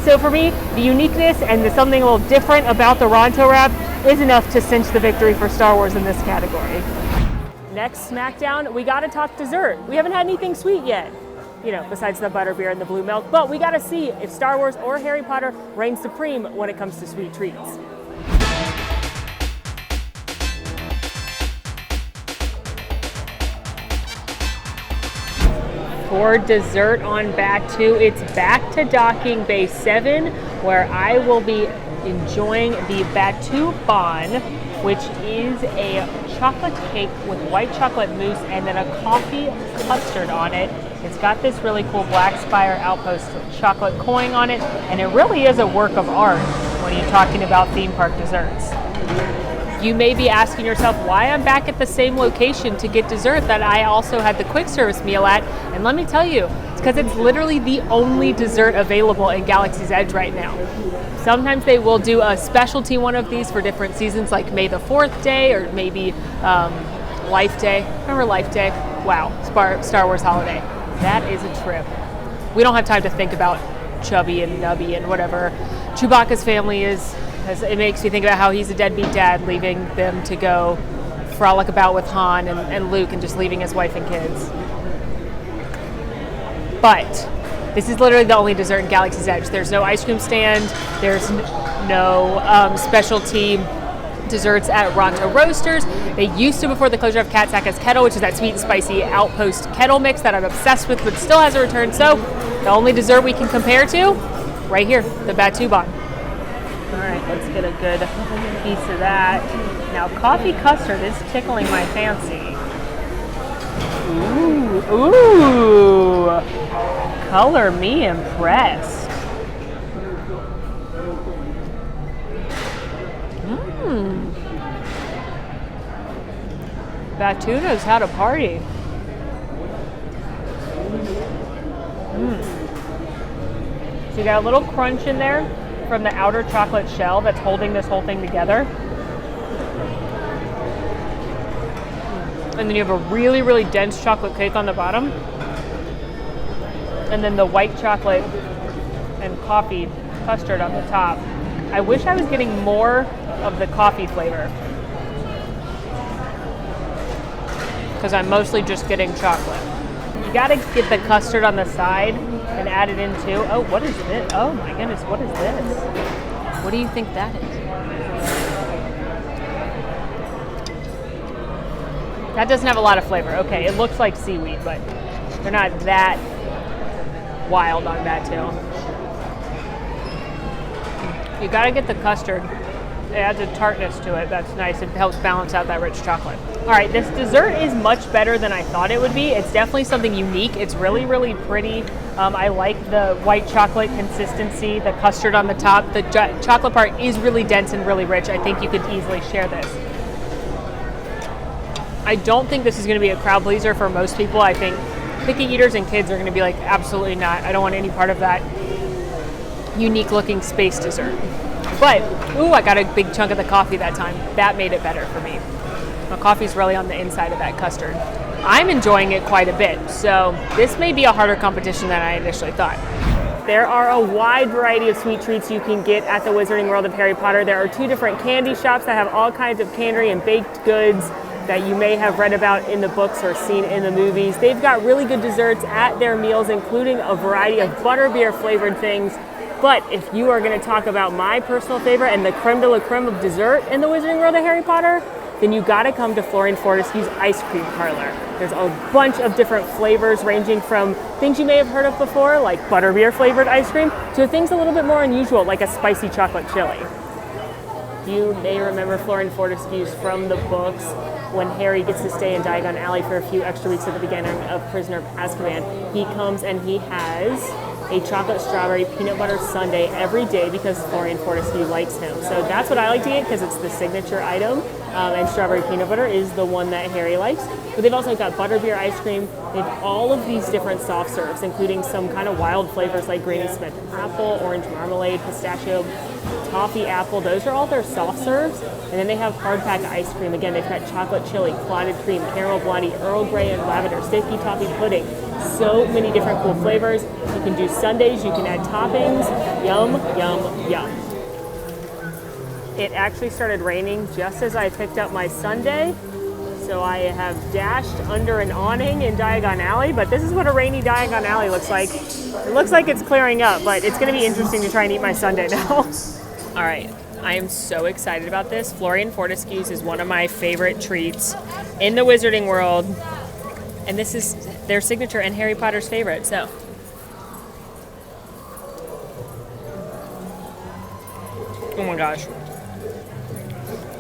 So for me, the uniqueness and the something a little different about the Ronto wrap is enough to cinch the victory for Star Wars in this category. Next SmackDown, we gotta talk dessert. We haven't had anything sweet yet, you know, besides the butterbeer and the blue milk, but we gotta see if Star Wars or Harry Potter reigns supreme when it comes to sweet treats. For dessert on Batu, it's back to Docking Bay 7, where I will be enjoying the Batu Bon, which is a chocolate cake with white chocolate mousse and then a coffee custard on it. It's got this really cool Black Spire Outpost chocolate coin on it, and it really is a work of art when you're talking about theme park desserts. You may be asking yourself why I'm back at the same location to get dessert that I also had the quick service meal at, and let me tell you, it's because it's literally the only dessert available in Galaxy's Edge right now. Sometimes they will do a specialty one of these for different seasons, like May the 4th Day or maybe Life Day. Remember Life Day? Wow, Star Wars holiday. That is a trip. We don't have time to think about Chubby and Nubby and whatever Chewbacca's family is, because it makes me think about how he's a deadbeat dad leaving them to go frolic about with Han and Luke and just leaving his wife and kids. But this is literally the only dessert in Galaxy's Edge. There's no ice cream stand. There's no specialty desserts at Ronto Roasters. They used to before the closure of Katsaka's Kettle, which is that sweet and spicy Outpost kettle mix that I'm obsessed with, but still hasn't returned. So the only dessert we can compare to, right here, the Batu Bon. All right, let's get a good piece of that. Now, coffee custard is tickling my fancy. Ooh. Color me impressed. Batu knows how to party. So you got a little crunch in there from the outer chocolate shell that's holding this whole thing together. And then you have a really, really dense chocolate cake on the bottom. And then the white chocolate and coffee custard on the top. I wish I was getting more of the coffee flavor, because I'm mostly just getting chocolate. You gotta get the custard on the side and add it in too. Oh, what is this? Oh my goodness, what is this? What do you think that is? That doesn't have a lot of flavor. Okay, it looks like seaweed, but they're not that wild on that too. You gotta get the custard. It adds a tartness to it. That's nice. It helps balance out that rich chocolate. All right, this dessert is much better than I thought it would be. It's definitely something unique. It's really, really pretty. I like the white chocolate consistency, the custard on the top. The chocolate part is really dense and really rich. I think you could easily share this. I don't think this is gonna be a crowd pleaser for most people. I think picky eaters and kids are gonna be like, absolutely not. I don't want any part of that unique looking space dessert. But, ooh, I got a big chunk of the coffee that time. That made it better for me. The coffee's really on the inside of that custard. I'm enjoying it quite a bit, so this may be a harder competition than I initially thought. There are a wide variety of sweet treats you can get at the Wizarding World of Harry Potter. There are 2 different candy shops that have all kinds of candy and baked goods that you may have read about in the books or seen in the movies. They've got really good desserts at their meals, including a variety of butterbeer flavored things. But if you are going to talk about my personal favorite and the creme de la creme of dessert in the Wizarding World of Harry Potter, then you got to come to Florian Fortescue's Ice Cream Parlor. There's a bunch of different flavors ranging from things you may have heard of before, like butterbeer flavored ice cream, to things a little bit more unusual, like a spicy chocolate chili. You may remember Florian Fortescue's from the books when Harry gets to stay in Diagon Alley for a few extra weeks at the beginning of Prisoner of Azkaban. He comes and he has a chocolate strawberry peanut butter sundae every day because Florian Fortescue likes him. So that's what I like to get because it's the signature item, and strawberry peanut butter is the one that Harry likes. But they've also got butterbeer ice cream. They have all of these different soft serves, including some kind of wild flavors like Granny Smith apple, orange marmalade, pistachio, toffee apple. Those are all their soft serves. And then they have hard pack ice cream. Again, they've got chocolate chili, clotted cream, caramel blondie, Earl Grey, and lavender, sticky toffee pudding. So many different cool flavors. You can do sundaes, you can add toppings. Yum, yum, yum. It actually started raining just as I picked up my sundae. So I have dashed under an awning in Diagon Alley, but this is what a rainy Diagon Alley looks like. It looks like it's clearing up, but it's gonna be interesting to try and eat my sundae now. All right, I am so excited about this. Florian Fortescue's is one of my favorite treats in the Wizarding World. And this is their signature and Harry Potter's favorite, so. Oh my gosh.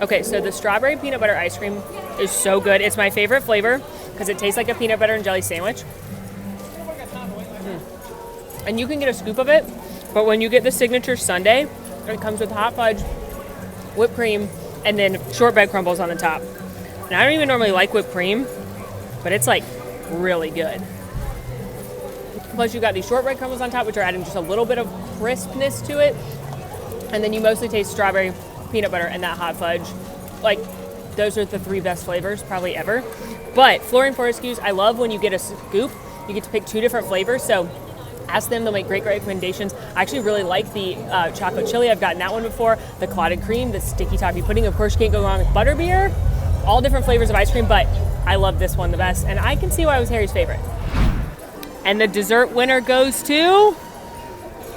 Okay, so the strawberry peanut butter ice cream is so good. It's my favorite flavor because it tastes like a peanut butter and jelly sandwich. And you can get a scoop of it, but when you get the signature sundae, it comes with hot fudge, whipped cream, and then shortbread crumbles on the top. And I don't even normally like whipped cream, but it's like really good. Plus you got these shortbread crumbles on top, which are adding just a little bit of crispness to it. And then you mostly taste strawberry, peanut butter, and that hot fudge. Like, those are the 3 best flavors probably ever. But Florian Fortescue's, I love when you get a scoop, you get to pick 2 different flavors. So ask them, they'll make great recommendations. I actually really like the chocolate chili. I've gotten that one before. The clotted cream, the sticky toffee pudding. Of course, you can't go wrong with butterbeer. All different flavors of ice cream, but I love this one the best. And I can see why it was Harry's favorite. And the dessert winner goes to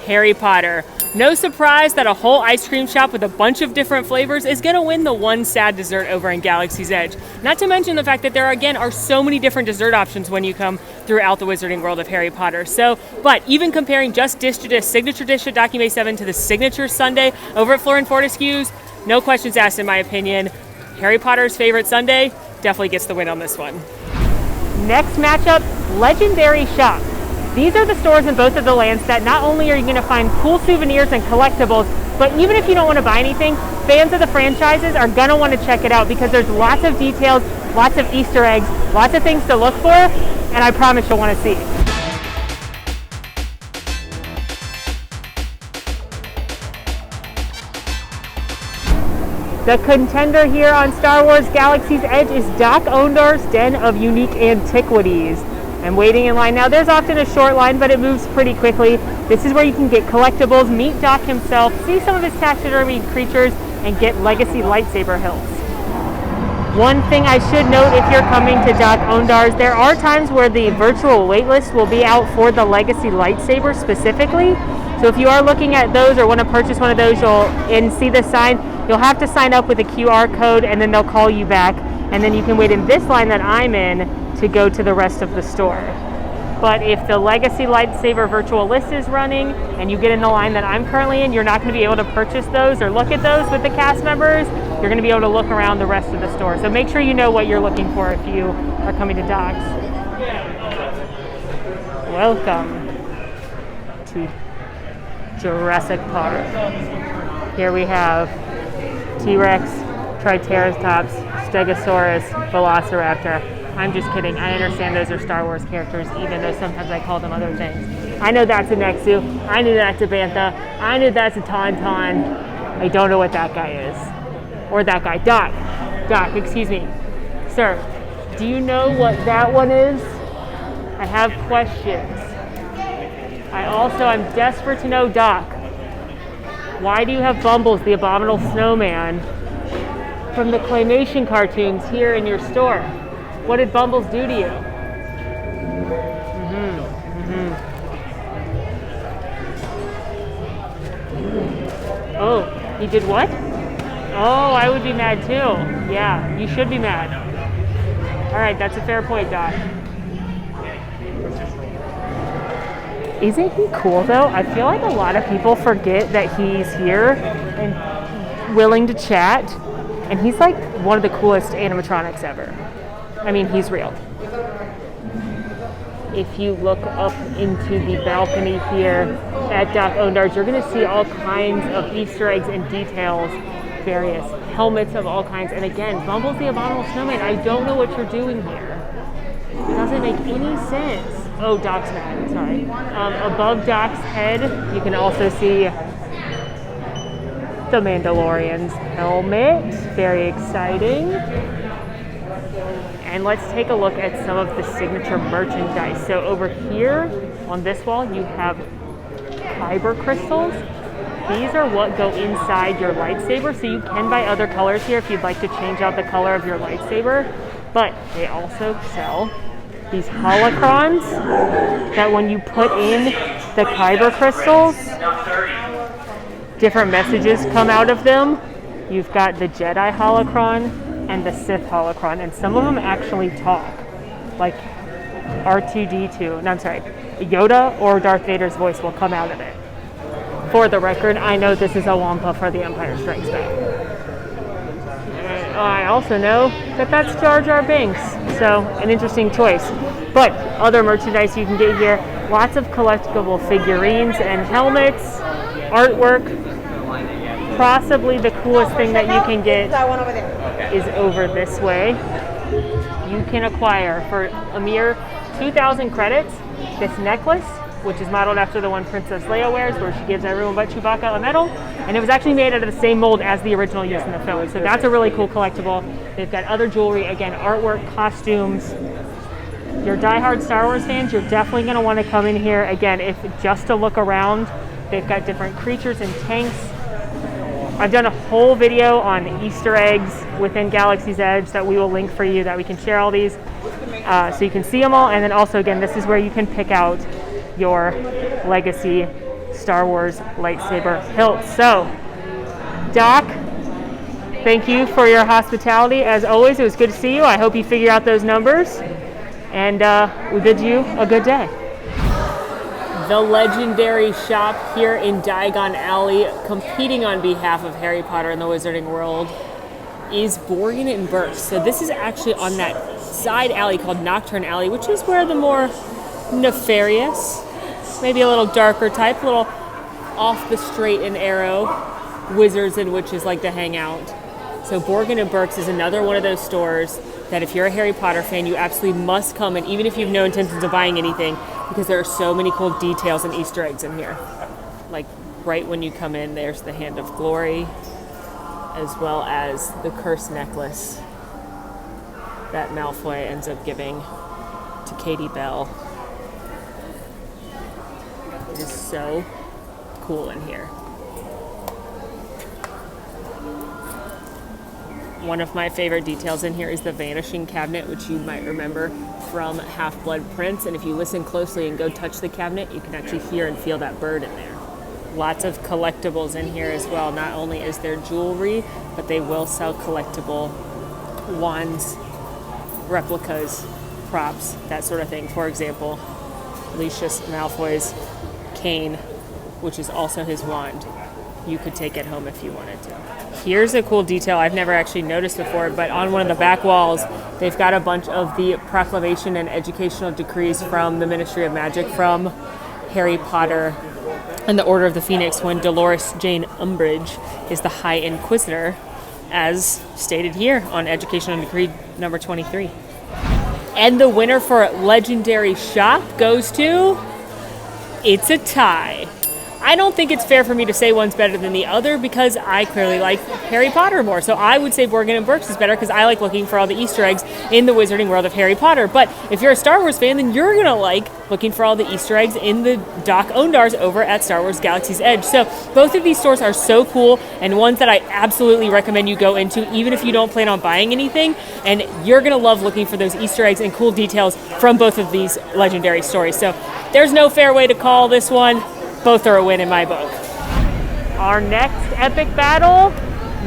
Harry Potter. No surprise that a whole ice cream shop with a bunch of different flavors is gonna win the one sad dessert over in Galaxy's Edge. Not to mention the fact that there again are so many different dessert options when you come throughout the Wizarding World of Harry Potter. So, but even comparing just dish to dish, signature dish at Docu May 7 to the signature sundae over at Florian Fortescue's, no questions asked in my opinion. Harry Potter's favorite sundae definitely gets the win on this one. Next matchup, Legendary Shop. These are the stores in both of the lands that not only are you going to find cool souvenirs and collectibles, but even if you don't want to buy anything, fans of the franchises are going to want to check it out because there's lots of details, lots of Easter eggs, lots of things to look for, and I promise you'll want to see. The contender here on Star Wars Galaxy's Edge is Doc Ondar's Den of Unique Antiquities. I'm waiting in line now. There's often a short line, but it moves pretty quickly. This is where you can get collectibles, meet Doc himself, see some of his taxidermy creatures, and get legacy lightsaber hilts. One thing I should note if you're coming to Doc Ondar's, there are times where the virtual waitlist will be out for the legacy lightsaber specifically. So if you are looking at those or want to purchase one of those and see the sign, you'll have to sign up with a QR code and then they'll call you back. And then you can wait in this line that I'm in to go to the rest of the store. But if the legacy lightsaber virtual list is running and you get in the line that I'm currently in, you're not going to be able to purchase those or look at those with the cast members. You're going to be able to look around the rest of the store. So make sure you know what you're looking for if you are coming to Doc's. Welcome to Jurassic Park. Here we have T-Rex, Triceratops, Stegosaurus, Velociraptor. I'm just kidding. I understand those are Star Wars characters, even though sometimes I call them other things. I know that's a Nexu. I know that's a Bantha. I know that's a Tauntaun. I don't know what that guy is. Or that guy. Doc, excuse me. Sir, do you know what that one is? I have questions. I'm desperate to know, Doc, why do you have Bumbles, the abominable snowman, from the claymation cartoons here in your store? What did Bumbles do to you? Oh, he did what? Oh, I would be mad too. Yeah, you should be mad. All right, that's a fair point, Doc. Isn't he cool though? I feel like a lot of people forget that he's here and willing to chat, and he's like one of the coolest animatronics ever. I mean, he's real. If you look up into the balcony here at Doc Ondar's, you're going to see all kinds of Easter eggs and details, various helmets of all kinds. And again, Bumbles the Abominable Snowman, I don't know what you're doing here. It doesn't make any sense. Oh, Doc's mad, sorry. Above Doc's head, you can also see the Mandalorian's helmet. Very exciting. And let's take a look at some of the signature merchandise. So over here on this wall, you have kyber crystals. These are what go inside your lightsaber. So you can buy other colors here if you'd like to change out the color of your lightsaber. But they also sell these holocrons that when you put in the kyber crystals, different messages come out of them. You've got the Jedi holocron and the Sith holocron, and some of them actually talk, like R2-D2. No, I'm sorry, Yoda or Darth Vader's voice will come out of it. For the record, I know this is a Wampa for The Empire Strikes Back. I also know that that's Jar Jar Binks, so an interesting choice. But other merchandise you can get here, lots of collectible figurines and helmets, artwork. Possibly the coolest thing that you can get is over this way. You can acquire for a mere 2,000 credits this necklace, which is modeled after the one Princess Leia wears, where she gives everyone but Chewbacca a medal, and it was actually made out of the same mold as the original used in the film. So that's a really cool collectible. They've got other jewelry, again, artwork, costumes. You're diehard Star Wars fans, you're definitely going to want to come in here. Again, if just to look around, they've got different creatures and tanks. I've done a whole video on Easter eggs within Galaxy's Edge that we will link for you, that we can share all these so you can see them all. And then also, again, this is where you can pick out your legacy Star Wars lightsaber hilt. So, Doc, thank you for your hospitality. As always, it was good to see you. I hope you figure out those numbers. And we bid you a good day. The legendary shop here in Diagon Alley, competing on behalf of Harry Potter and the Wizarding World, is Borgin and Burkes. So this is actually on that side alley called Nocturne Alley, which is where the more nefarious, maybe a little darker type, a little off the straight and narrow wizards and witches like to hang out. So Borgin and Burkes is another one of those stores that if you're a Harry Potter fan, you absolutely must come in, even if you have no intentions of buying anything, because there are so many cool details and Easter eggs in here. Like right when you come in, there's the Hand of Glory. as well as the cursed necklace that Malfoy ends up giving to Katie Bell. It is so cool in here. One of my favorite details in here is the vanishing cabinet, which you might remember from Half-Blood Prince. And if you listen closely and go touch the cabinet, you can actually hear and feel that bird in there. Lots of collectibles in here as well. Not only is there jewelry, but they will sell collectible wands, replicas, props, that sort of thing. For example, Lucius Malfoy's cane, which is also his wand. You could take it home if you wanted to. Here's a cool detail I've never actually noticed before, but on one of the back walls, they've got a bunch of the proclamation and educational decrees from the Ministry of Magic from Harry Potter and the Order of the Phoenix, when Dolores Jane Umbridge is the High Inquisitor, as stated here on Educational Decree number 23. And the winner for Legendary Shop goes to... It's a tie. I don't think it's fair for me to say one's better than the other because I clearly like Harry Potter more. So I would say Borgin and Burke's is better because I like looking for all the Easter eggs in the Wizarding World of Harry Potter. But if you're a Star Wars fan, then you're going to like looking for all the Easter eggs in the Doc Ondars over at Star Wars Galaxy's Edge. So both of these stores are so cool and ones that I absolutely recommend you go into even if you don't plan on buying anything. And you're going to love looking for those Easter eggs and cool details from both of these legendary stories. So there's no fair way to call this one. Both are a win in my book. Our next epic battle,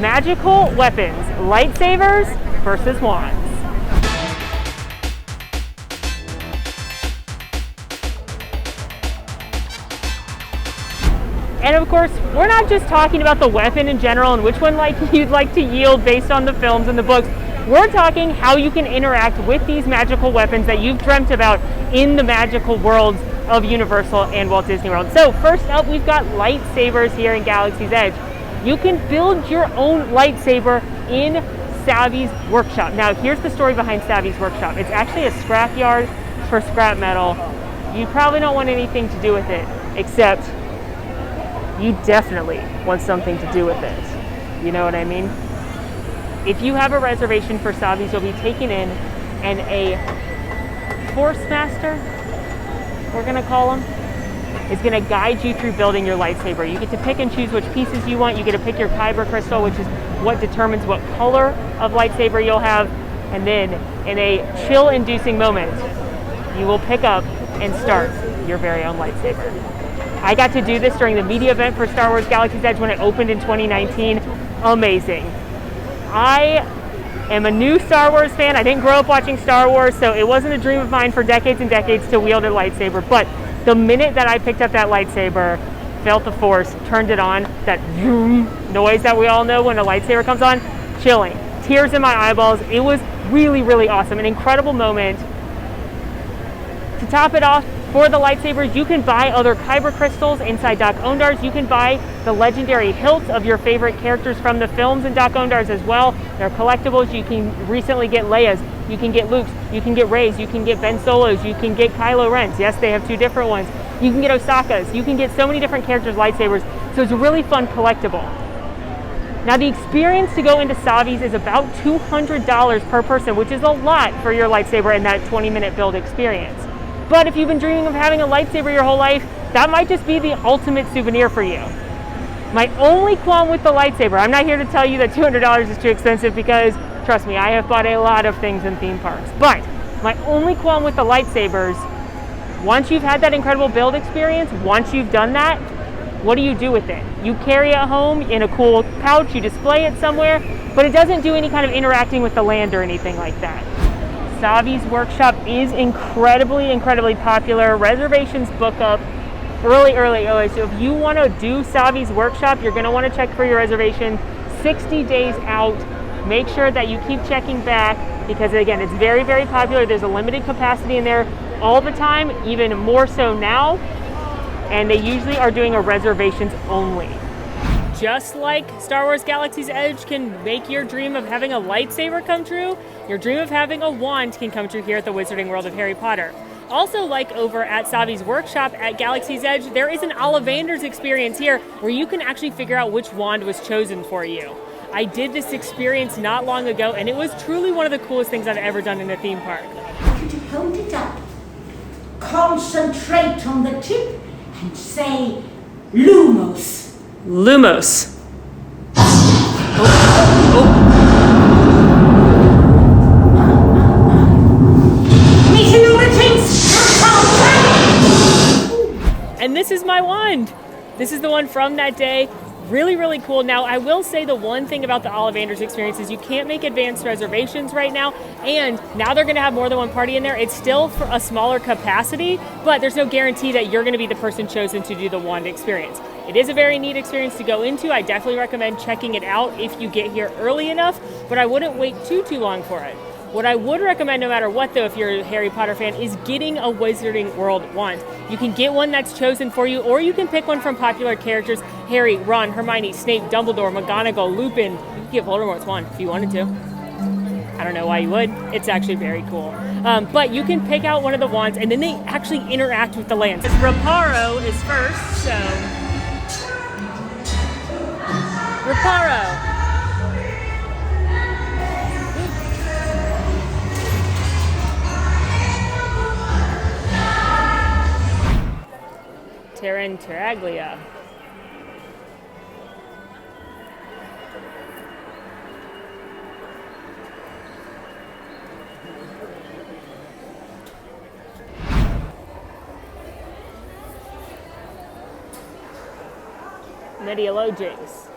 magical weapons, lightsabers versus wands. And of course, we're not just talking about the weapon in general and which one you'd like to yield based on the films and the books. We're talking how you can interact with these magical weapons that you've dreamt about in the magical worlds of Universal and Walt Disney World. So first up, we've got lightsabers here in Galaxy's Edge. You can build your own lightsaber in Savvy's workshop. Now here's the story behind Savvy's workshop. It's actually a scrapyard for scrap metal. You probably don't want anything to do with it, except you definitely want something to do with it. You know what I mean? If you have a reservation for Savvy's, you'll be taken in, and a Force Master, we're gonna call him, is gonna guide you through building your lightsaber. You get to pick and choose which pieces you want. You get to pick your kyber crystal, which is what determines what color of lightsaber you'll have. And then in a chill-inducing moment, you will pick up and start your very own lightsaber. I got to do this during the media event for Star Wars Galaxy's Edge when it opened in 2019. Amazing. I am a new Star Wars fan. I didn't grow up watching Star Wars, so it wasn't a dream of mine for decades and decades to wield a lightsaber. But the minute that I picked up that lightsaber, felt the Force, turned it on, that zoom noise that we all know when a lightsaber comes on, chilling. Tears in my eyeballs. It was really, really awesome. An incredible moment. To top it off, for the lightsabers, you can buy other kyber crystals inside Doc Ondars. You can buy the legendary hilts of your favorite characters from the films in Doc Ondars as well. They're collectibles. You can recently get Leia's, you can get Luke's, you can get Rey's, you can get Ben Solo's, you can get Kylo Ren's. Yes, they have two different ones. You can get Osaka's. You can get so many different characters' lightsabers. So it's a really fun collectible. Now the experience to go into Savvy's is about $200 per person, which is a lot for your lightsaber in that 20-minute build experience. But if you've been dreaming of having a lightsaber your whole life, that might just be the ultimate souvenir for you. My only qualm with the lightsaber, I'm not here to tell you that $200 is too expensive because, trust me, I have bought a lot of things in theme parks. But my only qualm with the lightsabers, once you've had that incredible build experience, once you've done that, what do you do with it? You carry it home in a cool pouch, you display it somewhere, but it doesn't do any kind of interacting with the land or anything like that. Savvy's workshop is incredibly, incredibly popular. Reservations book up early. So if you want to do Savvy's workshop, you're going to want to check for your reservation 60 days out. Make sure that you keep checking back because, again, it's very, very popular. There's a limited capacity in there all the time, even more so now. And they usually are doing a reservations only. Just like Star Wars Galaxy's Edge can make your dream of having a lightsaber come true, your dream of having a wand can come true here at the Wizarding World of Harry Potter. Also, like over at Savvy's workshop at Galaxy's Edge, there is an Ollivanders experience here where you can actually figure out which wand was chosen for you. I did this experience not long ago, and it was truly one of the coolest things I've ever done in a theme park. I want you to hold it up, concentrate on the tip, and say Lumos. Lumos. And this is my wand. This is the one from that day. Really, really cool. Now, I will say the one thing about the Ollivanders experience is you can't make advanced reservations right now, and now they're going to have more than one party in there. It's still for a smaller capacity, but there's no guarantee that you're going to be the person chosen to do the wand experience. It is a very neat experience to go into. I definitely recommend checking it out if you get here early enough, but I wouldn't wait too long for it. What I would recommend, no matter what though, if you're a Harry Potter fan, is getting a Wizarding World wand. You can get one that's chosen for you, or you can pick one from popular characters. Harry, Ron, Hermione, Snape, Dumbledore, McGonagall, Lupin. You can get Voldemort's wand if you wanted to. I don't know why you would. It's actually very cool. But you can pick out one of the wands, and then they actually interact with the lands. Reparo is first, so... Reparo! Tarantaglia. Mediologix.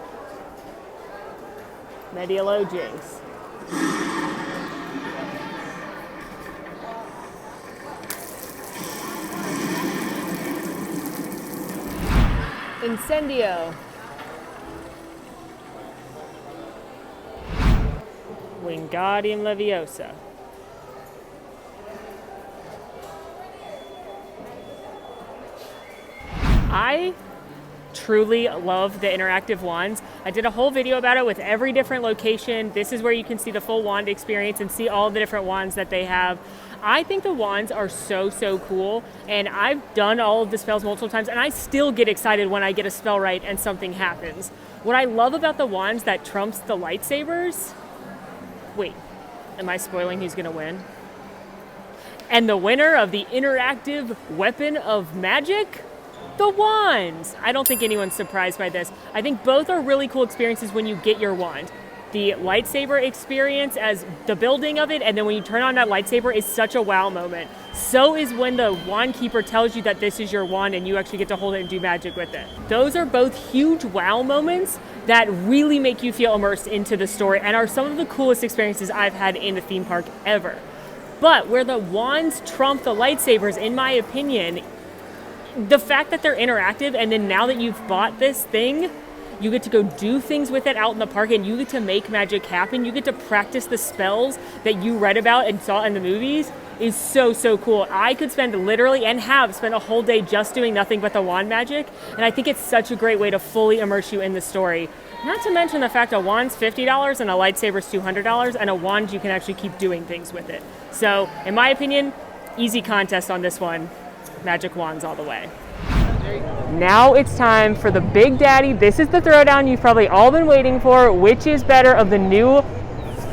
Mediologix. Incendio. Wingardium Leviosa. I truly love the interactive wands. I did a whole video about it with every different location. This is where you can see the full wand experience and see all the different wands that they have. I think the wands are so cool, and I've done all of the spells multiple times, and I still get excited when I get a spell right and something happens. What I love about the wands that trumps the lightsabers... Wait, am I spoiling who's gonna win? And the winner of the interactive weapon of magic? The wands! I don't think anyone's surprised by this. I think both are really cool experiences when you get your wand. The lightsaber experience as the building of it, and then when you turn on that lightsaber is such a wow moment. So is when the wand keeper tells you that this is your wand and you actually get to hold it and do magic with it. Those are both huge wow moments that really make you feel immersed into the story and are some of the coolest experiences I've had in a theme park ever. But where the wands trump the lightsabers, in my opinion, the fact that they're interactive, and then now that you've bought this thing, you get to go do things with it out in the park, and you get to make magic happen. You get to practice the spells that you read about and saw in the movies is so cool. I could spend literally, and have spent a whole day just doing nothing but the wand magic, and I think it's such a great way to fully immerse you in the story. Not to mention the fact a wand's $50 and a lightsaber's $200, and a wand you can actually keep doing things with it. So, in my opinion, easy contest on this one. Magic wands all the way. Now it's time for the Big Daddy. This is the throwdown you've probably all been waiting for. Which is better of the new,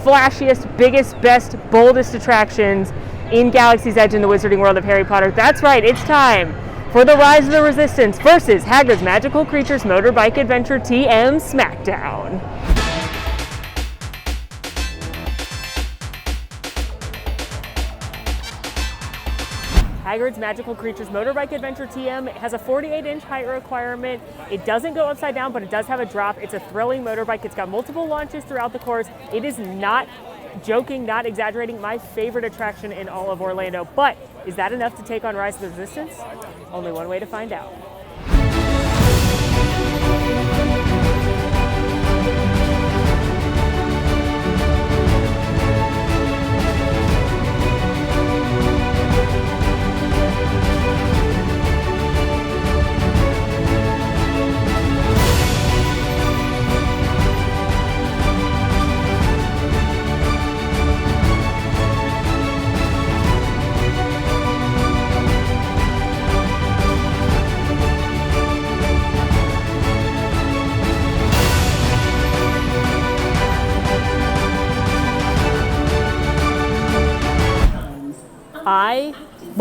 flashiest, biggest, best, boldest attractions in Galaxy's Edge in the Wizarding World of Harry Potter? That's right, it's time for the Rise of the Resistance versus Hagrid's Magical Creatures Motorbike Adventure TM SmackDown. Hagrid's Magical Creatures Motorbike Adventure TM has a 48-inch height requirement. It doesn't go upside down, but it does have a drop. It's a thrilling motorbike. It's got multiple launches throughout the course. It is not joking, not exaggerating, my favorite attraction in all of Orlando. But is that enough to take on Rise of the Resistance? Only one way to find out.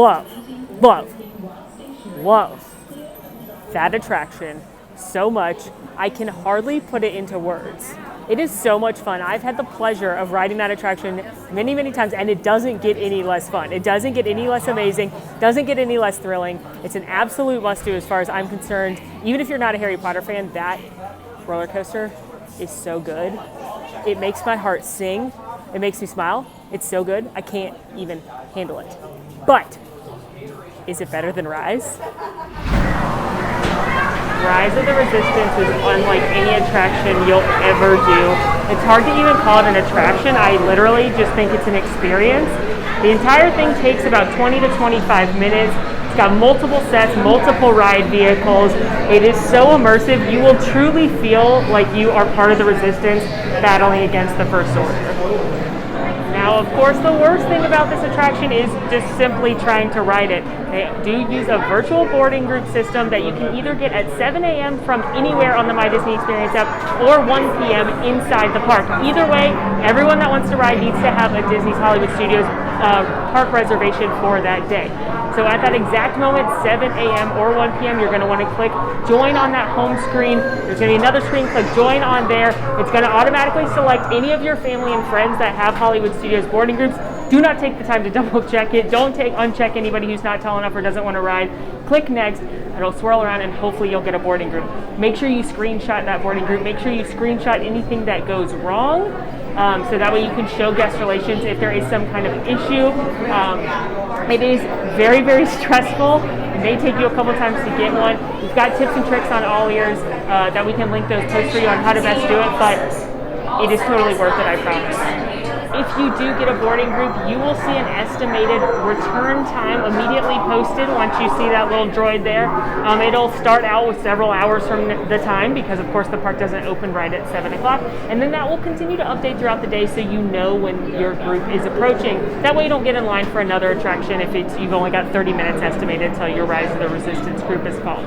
love, love, love that attraction so much, I can hardly put it into words. It is so much fun. I've had the pleasure of riding that attraction many, many times, and it doesn't get any less fun. It doesn't get any less amazing, doesn't get any less thrilling. It's an absolute must-do as far as I'm concerned. Even if you're not a Harry Potter fan, that roller coaster is so good. It makes my heart sing. It makes me smile. It's so good, I can't even handle it. But, is it better than Rise? Rise of the Resistance is unlike any attraction you'll ever do. It's hard to even call it an attraction. I literally just think it's an experience. The entire thing takes about 20 to 25 minutes. It's got multiple sets, multiple ride vehicles. It is so immersive. You will truly feel like you are part of the Resistance battling against the First Order. Now, of course, the worst thing about this attraction is just simply trying to ride it. They do use a virtual boarding group system that you can either get at 7 a.m. from anywhere on the My Disney Experience app or 1 p.m. inside the park. Either way, everyone that wants to ride needs to have a Disney's Hollywood Studios park reservation for that day. So at that exact moment, 7 a.m. or 1 p.m., you're going to want to click join on that home screen. There's going to be another screen, click join on there. It's going to automatically select any of your family and friends that have Hollywood Studios boarding groups. Do not take the time to double check it. Don't uncheck anybody who's not tall enough or doesn't want to ride. Click next. It'll swirl around and hopefully you'll get a boarding group. Make sure you screenshot that boarding group. Make sure you screenshot anything that goes wrong. So that way you can show guest relations if there is some kind of issue. It is very, very stressful. It may take you a couple times to get one. We've got tips and tricks on AllEars that we can link those posts for you on how to best do it, but it is totally worth it, I promise. If you do get a boarding group, you will see an estimated return time immediately posted once you see that little droid there. It'll start out with several hours from the time because, of course, the park doesn't open right at 7 o'clock. And then that will continue to update throughout the day so you know when your group is approaching. That way you don't get in line for another attraction if you've only got 30 minutes estimated until your Rise of the Resistance group is called.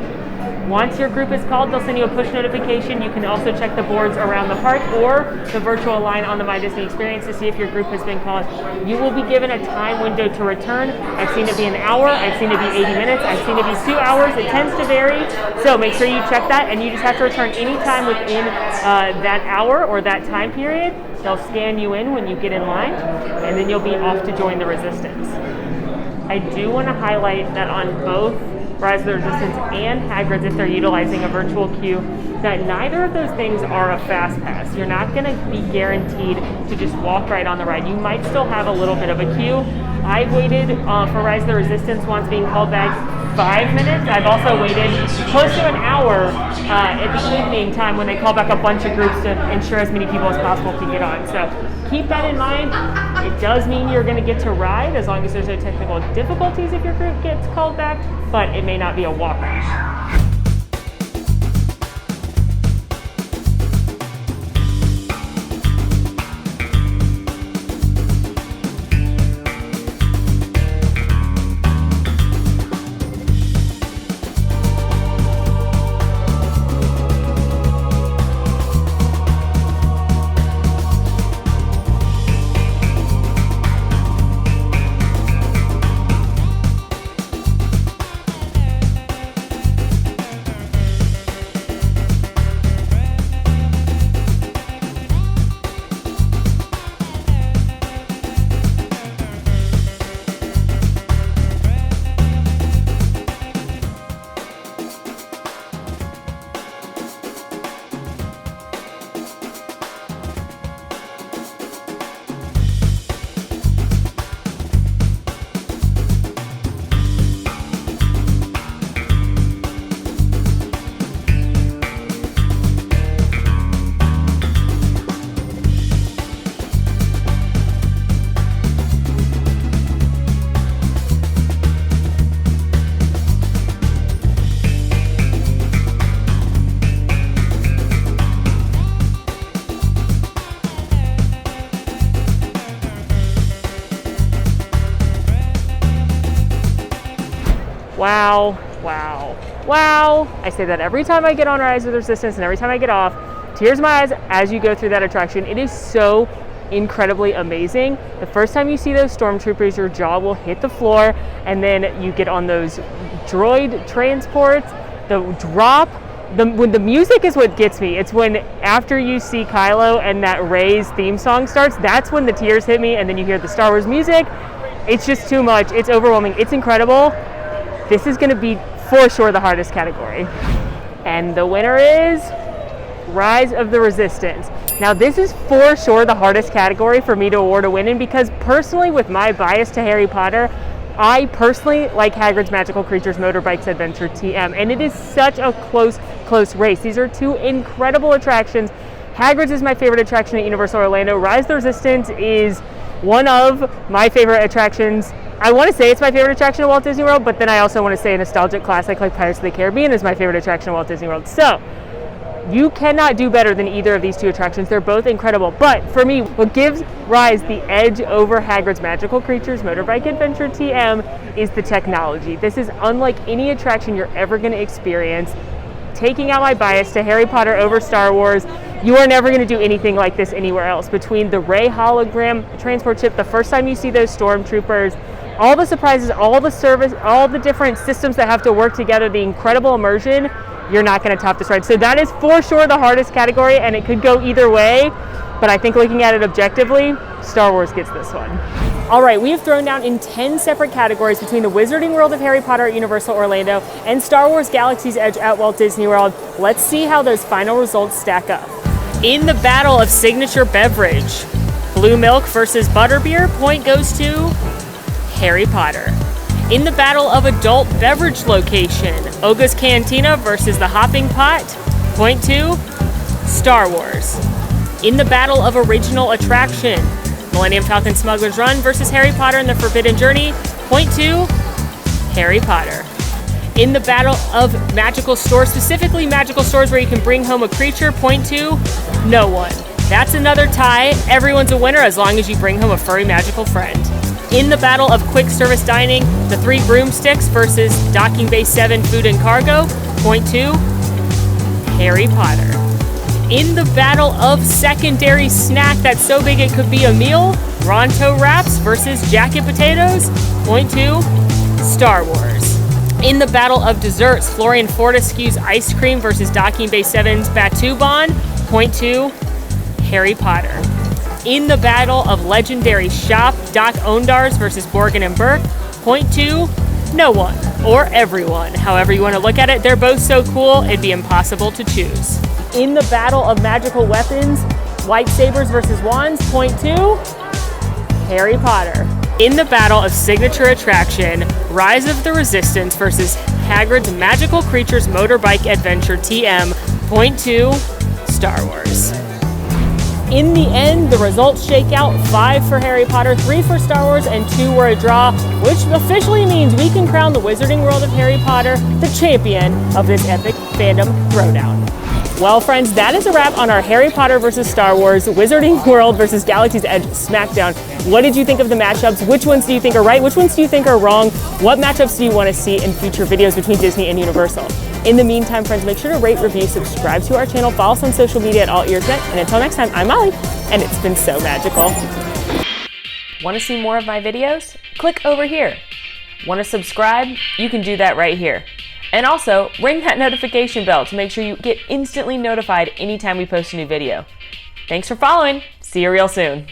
Once your group is called, they'll send you a push notification. You can also check the boards around the park or the virtual line on the My Disney Experience to see if your group has been called. You will be given a time window to return. I've seen it be an hour. I've seen it be 80 minutes. I've seen it be 2 hours. It tends to vary. So make sure you check that, and you just have to return any time within that hour or that time period. They'll scan you in when you get in line, and then you'll be off to join the Resistance. I do want to highlight that on both Rise of the Resistance and Hagrid's, if they're utilizing a virtual queue, that neither of those things are a fast pass. You're not going to be guaranteed to just walk right on the ride. You might still have a little bit of a queue. I've waited for Rise of the Resistance once being called back 5 minutes. I've also waited close to an hour at the evening time when they call back a bunch of groups to ensure as many people as possible can get on. So keep that in mind. It does mean you're going to get to ride as long as there's no technical difficulties if your group gets called back, but it may not be a walk-on. Wow, wow, wow. I say that every time I get on Rise of the Resistance and every time I get off. Tears in my eyes as you go through that attraction. It is so incredibly amazing. The first time you see those stormtroopers, your jaw will hit the floor, and then you get on those droid transports, the drop. When the music is what gets me. It's when after you see Kylo and that Rey's theme song starts, that's when the tears hit me, and then you hear the Star Wars music. It's just too much. It's overwhelming. It's incredible. This is going to be for sure the hardest category. And the winner is Rise of the Resistance. Now this is for sure the hardest category for me to award a win in, because personally, with my bias to Harry Potter, I personally like Hagrid's Magical Creatures Motorbikes Adventure TM, and it is such a close race. These are two incredible attractions. Hagrid's is my favorite attraction at Universal Orlando. Rise of the Resistance is one of my favorite attractions. I want to say it's my favorite attraction at Walt Disney World, but then I also want to say a nostalgic classic like Pirates of the Caribbean is my favorite attraction at Walt Disney World. So you cannot do better than either of these two attractions. They're both incredible. But for me, what gives Rise the edge over Hagrid's Magical Creatures Motorbike Adventure TM is the technology. This is unlike any attraction you're ever going to experience. Taking out my bias to Harry Potter over Star Wars, you are never going to do anything like this anywhere else. Between the Rey hologram transport ship, the first time you see those stormtroopers, all the surprises, all the service, all the different systems that have to work together, the incredible immersion, you're not going to top this ride. So that is for sure the hardest category, and it could go either way, but I think looking at it objectively, Star Wars gets this one. All right, we have thrown down in 10 separate categories between the Wizarding World of Harry Potter at Universal Orlando and Star Wars Galaxy's Edge at Walt Disney World. Let's see how those final results stack up. In the battle of signature beverage, Blue Milk versus Butterbeer, point goes to Harry Potter. In the battle of adult beverage location, Oga's Cantina versus the Hopping Pot, point to Star Wars. In the battle of original attraction, Millennium Falcon Smuggler's Run versus Harry Potter and the Forbidden Journey, point to Harry Potter. In the battle of magical stores, specifically magical stores where you can bring home a creature, point to no one. That's another tie. Everyone's a winner as long as you bring home a furry magical friend. In the battle of quick service dining, the Three Broomsticks versus Docking Bay 7 Food and Cargo, point to Harry Potter. In the battle of secondary snack that's so big it could be a meal, Ronto Wraps versus Jacket Potatoes, point to Star Wars. In the battle of desserts, Florian Fortescue's Ice Cream versus Docking Bay 7's Batu Bon, point to Harry Potter. In the battle of legendary shop, Doc Ondars versus Borgin and Burke, point to no one or everyone. However you want to look at it, they're both so cool, it'd be impossible to choose. In the battle of magical weapons, Lightsabers versus wands, point to Harry Potter. In the battle of signature attraction, Rise of the Resistance versus Hagrid's Magical Creatures Motorbike Adventure TM, point to Star Wars. In the end, the results shake out 5 for Harry Potter, 3 for Star Wars, and 2 were a draw, which officially means we can crown the Wizarding World of Harry Potter the champion of this epic fandom throwdown. Well, friends, that is a wrap on our Harry Potter versus Star Wars, Wizarding World versus Galaxy's Edge SmackDown. What did you think of the matchups? Which ones do you think are right? Which ones do you think are wrong? What matchups do you want to see in future videos between Disney and Universal? In the meantime, friends, make sure to rate, review, subscribe to our channel, follow us on social media at AllEars.net, and until next time, I'm Molly, and it's been so magical. Want to see more of my videos? Click over here. Want to subscribe? You can do that right here. And also, ring that notification bell to make sure you get instantly notified anytime we post a new video. Thanks for following. See you real soon.